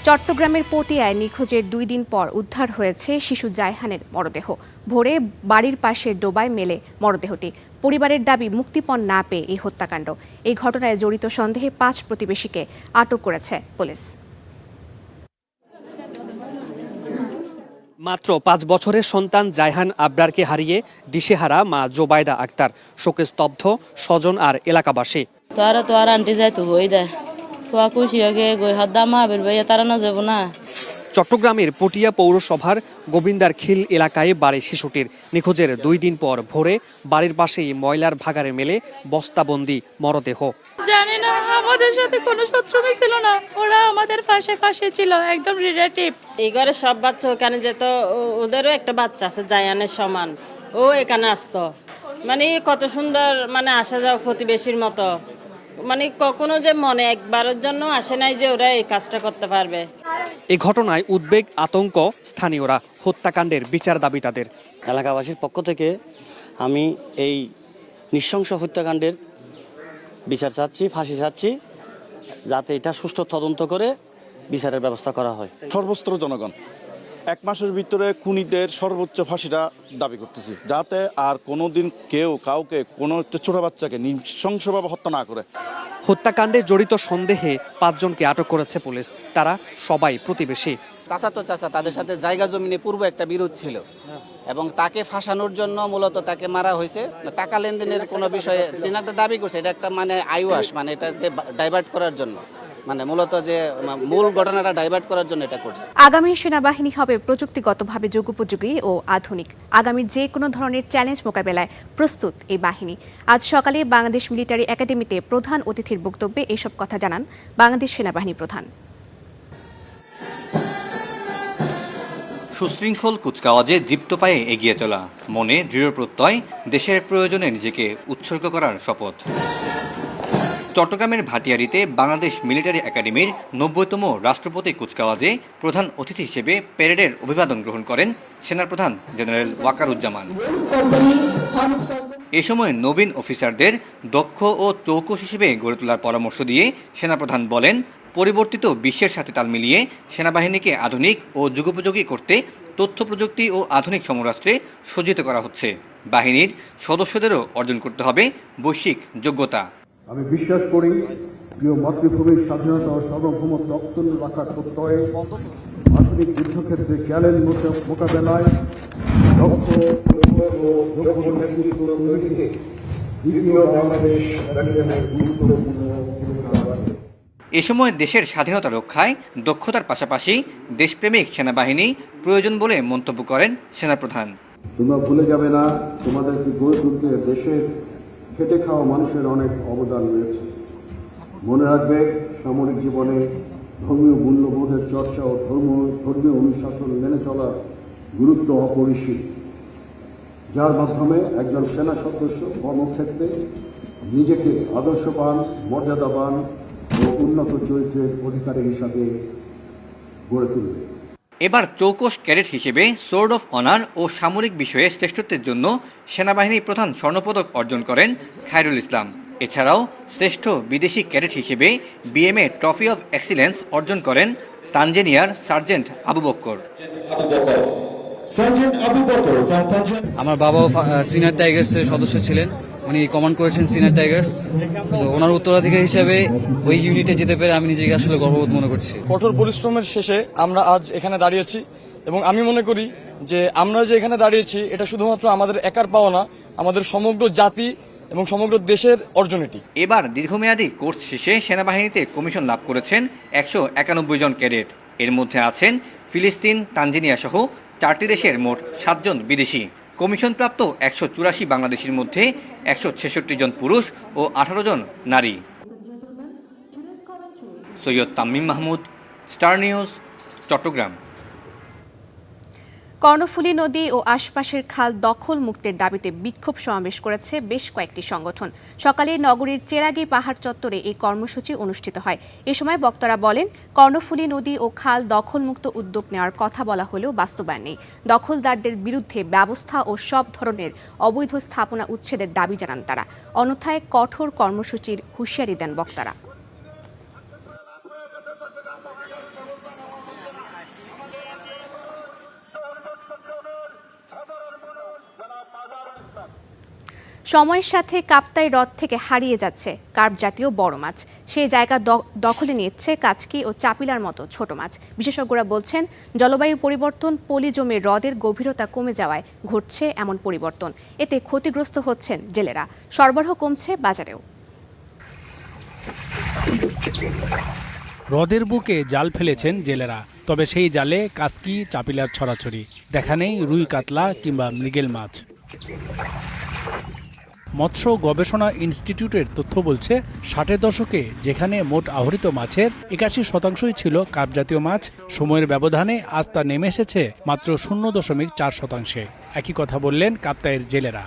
চট্টগ্রামের পটিয়ায় নিখোঁজের 2 দিন পর উদ্ধার হয়েছে শিশু জায়হানের মরদেহ। ভোরে বাড়ির পাশের ডোবায় মেলে মরদেহটি। পরিবারের দাবি, মুক্তিপণ না পেয়ে এই হত্যাকাণ্ড। এই ঘটনায় জড়িত সন্দেহে 5 প্রতিবেশীকে আটক করেছে পুলিশ। মাত্র 5 বছরের সন্তান জায়হান আবরারকে হারিয়ে দিশেহারা মা জোবাইদা আক্তার। শোকে স্তব্ধ স্বজন আর এলাকাবাসী। তোর আন্টি যাই তো গই দেয় খুশি হয়ে গই হাত দামা বের ভাইয়া তারা না যাব না। চট্টগ্রামের পটিয়া পৌরসভার গোবিন্দার খিল এলাকায় বাড়ি শিশুটির। নিখোঁজের 2 দিন পর ভোরে বাড়ির পাশেই ময়লার ভাগাড়ে মেলে বস্তাবন্দি মরদেহ। জানি না, আমাদের সাথে কোনো শত্রুতা ছিল না, ওরা আমাদের পাশে ছিল, একদম রিলেটিভ। এই ঘরে সব বাচ্চা ওখানে যেত, ওদেরও একটা বাচ্চা আছে জায়ানের সমান, ও এখানে আসতো। মানে কত সুন্দর, মানে আসা যাওয়া প্রতিবেশীর মতো। মানে কখনো যে মনে একবারের জন্য আসে নাই যে ওরা এই কাজটা করতে পারবে। এই ঘটনায় উদ্বেগ আতঙ্ক স্থানীয়রা। হত্যাকাণ্ডের বিচার দাবি তাদের। এলাকাবাসীর পক্ষ থেকে আমি এই নৃশংস হত্যাকাণ্ডের বিচার চাচ্ছি, ফাঁসি চাচ্ছি, যাতে এটা সুষ্ঠু তদন্ত করে বিচারের ব্যবস্থা করা হয়। সর্বস্তর জনগণ 1 মাসের ভিতরে খুনিদের সর্বোচ্চ ফাঁসিটা দাবি করতেছি, যাতে আর কোনোদিন কেউ কাউকে কোনো ছোট বাচ্চাকে নৃশংসভাবে হত্যা না করে। হত্যাকাণ্ডে জড়িত সন্দেহে 5 জনকে আটক করেছে পুলিশ। তারা সবাই প্রতিবেশী। চাচা তাদের সাথে জায়গা জমিনে পূর্ব একটা বিরোধ ছিল এবং তাকে ফাঁসানোর জন্য মূলত তাকে মারা হয়েছে। টাকা লেনদেনের কোনো বিষয়ে তিনি একটা দাবি করছে, এটা একটা মানে আইওয়াস, মানে এটাকে ডাইভার্ট করার জন্য, মানে মূলত যে মূল ঘটনাটা ডাইভার্ট করার জন্য এটা করছে। আগামী সেনাবাহিনী হবে প্রযুক্তিগতভাবে যুগোপযোগী ও আধুনিক। আগামীর যে কোনো ধরনের চ্যালেঞ্জ মোকাবেলায় প্রস্তুত এই বাহিনী। আজ সকালে বাংলাদেশ মিলিটারি একাডেমিতে প্রধান অতিথির বক্তব্যে এসব কথা জানান বাংলাদেশ সেনাবাহিনী প্রধান। সুশৃঙ্খল কুচকাওয়াজে দীপ্ত পায়ে এগিয়ে চলা, মনে দৃঢ় প্রত্যয়, দেশের প্রয়োজনে নিজেকে উৎসর্গ করার শপথ। চট্টগ্রামের ভাটিয়ারীতে বাংলাদেশ মিলিটারি একাডেমির 90তম রাষ্ট্রপতি কুচকাওয়াজে প্রধান অতিথি হিসেবে প্যারেডের অভিবাদন গ্রহণ করেন সেনাপ্রধান জেনারেল ওয়াকারুজ্জামান। এ সময় নবীন অফিসারদের দক্ষ ও চৌকস হিসেবে গড়ে তোলার পরামর্শ দিয়ে সেনাপ্রধান বলেন, পরিবর্তিত বিশ্বের সাথে তাল মিলিয়ে সেনাবাহিনীকে আধুনিক ও যুগোপযোগী করতে তথ্য প্রযুক্তি ও আধুনিক সমরাস্ত্রে সজ্জিত করা হচ্ছে। বাহিনীর সদস্যদেরও অর্জন করতে হবে বৈশ্বিক যোগ্যতা। আমি বিশ্বাস করি, প্রিয় মাতৃভূমির স্বাধীনতা ও সার্বভৌমত্ব অক্ষুণ্ণ রাখার প্রত্যয়ে আধুনিক যুদ্ধক্ষেত্রে চ্যালেঞ্জ মোকাবেলায় দক্ষ ও যোগ্য নেতৃত্ব তৈরিতে দ্বিতীয় বাংলাদেশ একাডেমির গুরুত্বপূর্ণ ভূমিকা রাখবে। এ সময় দেশের স্বাধীনতা রক্ষায় দক্ষতার পাশাপাশি দেশপ্রেমিক সেনাবাহিনী প্রয়োজন বলে মন্তব্য করেন সেনাপ্রধান। তোমরা ভুলে যাবে না, তোমাদেরকে গড়ে তুলতে দেশের খেটে খাওয়া মানুষের অনেক অবদান রয়েছে। মনে রাখবে, সামরিক জীবনে ধর্মীয় মূল্যবোধের চর্চা ও ধর্মীয় অনুশাসন মেনে চলার গুরুত্ব অপরিসীম, যার মাধ্যমে একজন সেনা সদস্য কর্মক্ষেত্রে নিজেকে আদর্শবান, মর্যাদাবান ও উন্নত চরিত্রের অধিকারী হিসাবে গড়ে তুলবে। এবার চৌকস ক্যাডেট হিসেবে সোর্ড অফ অনার ও সামরিক বিষয়ে শ্রেষ্ঠত্বের জন্য সেনাবাহিনী প্রধান স্বর্ণপদক অর্জন করেন খায়রুল ইসলাম। এছাড়াও শ্রেষ্ঠ বিদেশি ক্যাডেট হিসেবে বিএমএ ট্রফি অফ এক্সিলেন্স অর্জন করেন তানজানিয়ার সার্জেন্ট আবু বক্কর। আমার বাবাও সিনিয়র টাইগার্সের সদস্য ছিলেন, উনি কমান্ড করেছেন সিনিয়র টাইগার্স। ওনার উত্তরাধিকারী হিসেবে ওই ইউনিটে যেতে পেরে আমি নিজেকে আসলে গর্ববোধ মনে করছি। কঠোর পরিশ্রমের শেষে আমরা আজ এখানে দাঁড়িয়েছি এবং আমি মনে করি যে আমরা যে এখানে দাঁড়িয়েছি এটা শুধুমাত্র আমাদের একার পাওয়া না, আমাদের সমগ্র জাতি এবং সমগ্র দেশের অর্জন এটি। এবার দীর্ঘমেয়াদী কোর্স শেষে সেনাবাহিনীতে কমিশন লাভ করেছেন 191 জন ক্যাডেট। এর মধ্যে আছেন ফিলিস্তিন, তানজানিয়া সহ 4টি দেশের মোট 7 জন বিদেশি। কমিশনপ্রাপ্ত 184 বাংলাদেশির মধ্যে 166 জন পুরুষ ও 18 জন নারী। Syed Tamim Mahmud, star news, Chattogram. কর্ণফুলী নদী ও আশপাশের খাল দখল মুক্তের দাবিতে বিক্ষোভ সমাবেশ করেছে বেশ কয়েকটি সংগঠন। সকালে নগরীর চেরাগি পাহাড় চত্বরে এই কর্মসূচি অনুষ্ঠিত হয়। এ সময় বক্তারা বলেন, কর্ণফুলী নদী ও খাল দখলমুক্ত উদ্যোগ নেওয়ার কথা বলা হলেও বাস্তবায়ন নেই। দখলদারদের বিরুদ্ধে ব্যবস্থা ও সব ধরনের অবৈধ স্থাপনা উচ্ছেদের দাবি জানান তারা। অন্যথায় কঠোর কর্মসূচির হুঁশিয়ারি দেন বক্তারা। সময়ের সাথে কাপ্তাই হ্রদ থেকে হারিয়ে যাচ্ছে কার্প জাতীয় বড় মাছ। সেই জায়গা দখলে নিচ্ছে কাচকি ও চাপিলার মতো ছোট মাছ। বিশেষজ্ঞরা বলছেন, জলবায়ু পরিবর্তন, পলি জমে হ্রদের গভীরতা কমে যাওয়ায় ঘটছে এমন পরিবর্তন। এতে ক্ষতিগ্রস্ত হচ্ছেন জেলেরা, সরবরাহ কমছে বাজারেও। হ্রদের বুকে জাল ফেলেছেন জেলেরা, তবে সেই জালে কাচকি চাপিলার ছড়াছড়ি, দেখা নেই রুই কাতলা কিংবা মৃগেল মাছ। মৎস্য গবেষণা ইনস্টিটিউটের তথ্য বলছে, 60-এর দশকে যেখানে মোট আহরিত মাছের 81% ছিল কার্প জাতীয় মাছ, সময়ের ব্যবধানে আজ তা নেমে এসেছে মাত্র 0.4%। একই কথা বললেন কাপ্তাইয়ের জেলেরা।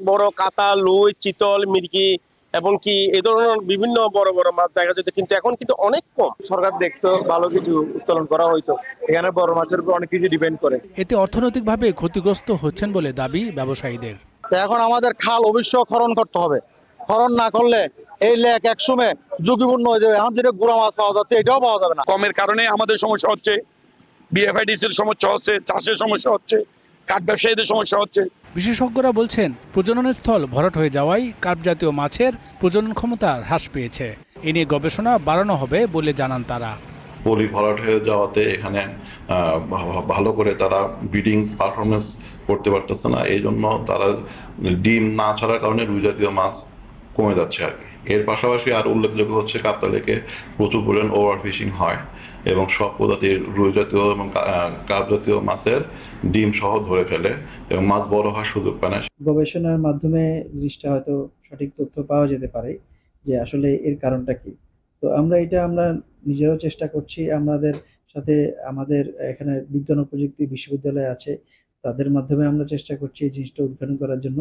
বড় কাতা, লুই, চিতল, মির্গি এবং কি এই ধরনের বিভিন্ন বড় বড় মাছ দেখা যেত, কিন্তু এখন কিন্তু অনেক কম। সরকার দেখতো ভালো কিছু উত্তোলন করা হয়তো, এখানে বড় মাছের উপর অনেক কিছু ডিপেন্ড করে। এতে অর্থনৈতিকভাবে ক্ষতিগ্রস্ত হচ্ছেন বলে দাবি ব্যবসায়ীদের। এখন আমাদের খাল অবশ্যই খনন করতে হবে, খনন না করলে এই লেক একসময় ঝুঁকিপূর্ণ হয়ে যাবে। এখন যেটা গুড়া মাছ পাওয়া যাচ্ছে এটাও পাওয়া যাবে না। কমের কারণে আমাদের সমস্যা হচ্ছে, বিএফআইডিসির সমস্যা হচ্ছে, চাষের সমস্যা হচ্ছে, কাঠ ব্যবসায়ীদের সমস্যা হচ্ছে। বিশেষজ্ঞরা বলছেন, প্রজননের স্থল ভরাট হয়ে যাওয়ায় কার্প জাতীয় মাছের প্রজনন ক্ষমতা হ্রাস পেয়েছে। এ নিয়ে গবেষণা বাড়ানো হবে বলে জানান তারা। পলি ভরাট হয়ে যাওয়াতে এখানে ভালো করে তারা ব্রিডিং পারফরমেন্স করতে পারতেছে না, এই জন্য তারা ডিম না ছাড়ার কারণে রুই জাতীয় মাছ কমে যাচ্ছে আর কি। এর পাশাপাশি আর উল্লেখযোগ্য হচ্ছে কাপ্তাই লেকে প্রচুর পরিমাণ ওভারফিশিং হয় এবং সব প্রজাতির রুই জাতীয় এবং কার্প জাতীয় মাছের ডিম সহ ধরে ফেলে এবং মাছ বড় হওয়ার সুযোগ পায় না। গবেষণার মাধ্যমে জিনিসটা হয়তো সঠিক তথ্য পাওয়া যেতে পারে যে আসলে এর কারণটা কি। তো আমরা নিজেরাও চেষ্টা করছি, আমাদের সাথে আমাদের এখানে বিজ্ঞান ও প্রযুক্তি বিশ্ববিদ্যালয় আছে, তাদের মাধ্যমে আমরা চেষ্টা করছি এই জিনিসটা উদ্ঘাটন করার জন্য।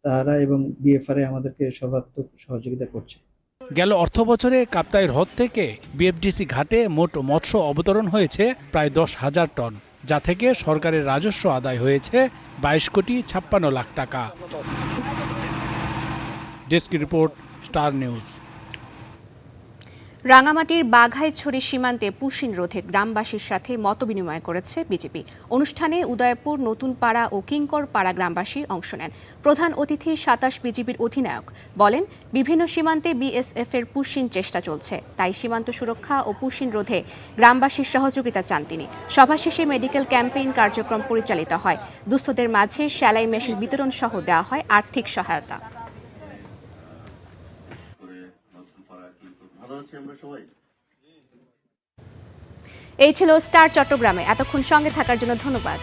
তারা এবং বিএফআরএ আমাদেরকে সর্বাত্মক সহযোগিতা করছে। গেল অর্থ বছরে কাপ্তাই হ্রদ থেকে বিএফডিসি ঘাটে মোট মৎস্য অবতরণ হয়েছে প্রায় 10,000 টন, যা থেকে সরকারের রাজস্ব আদায় হয়েছে 22,56,00,000 টাকা। Desk report, star news. রাঙামাটির বাঘাইছড়ি সীমান্তে পুশিন রোধে গ্রামবাসীর সাথে মতবিনিময় করেছে বিজেপি। অনুষ্ঠানে উদয়পুর, নতুনপাড়া ও কিঙ্করপাড়া গ্রামবাসী অংশ নেন। প্রধান অতিথি 27 বিজিবির অধিনায়ক বলেন, বিভিন্ন সীমান্তে বিএসএফ এর পুশিন চেষ্টা চলছে, তাই সীমান্ত সুরক্ষা ও পুশিন রোধে গ্রামবাসীর সহযোগিতা চান তিনি। সভা শেষে মেডিকেল ক্যাম্পেইন কার্যক্রম পরিচালিত হয়। দুস্থদের মাঝে সেলাই মেশিন বিতরণ সহ দেওয়া হয় আর্থিক সহায়তা। এই ছিল স্টার চট্টগ্রামে। এতক্ষণ সঙ্গে থাকার জন্য ধন্যবাদ।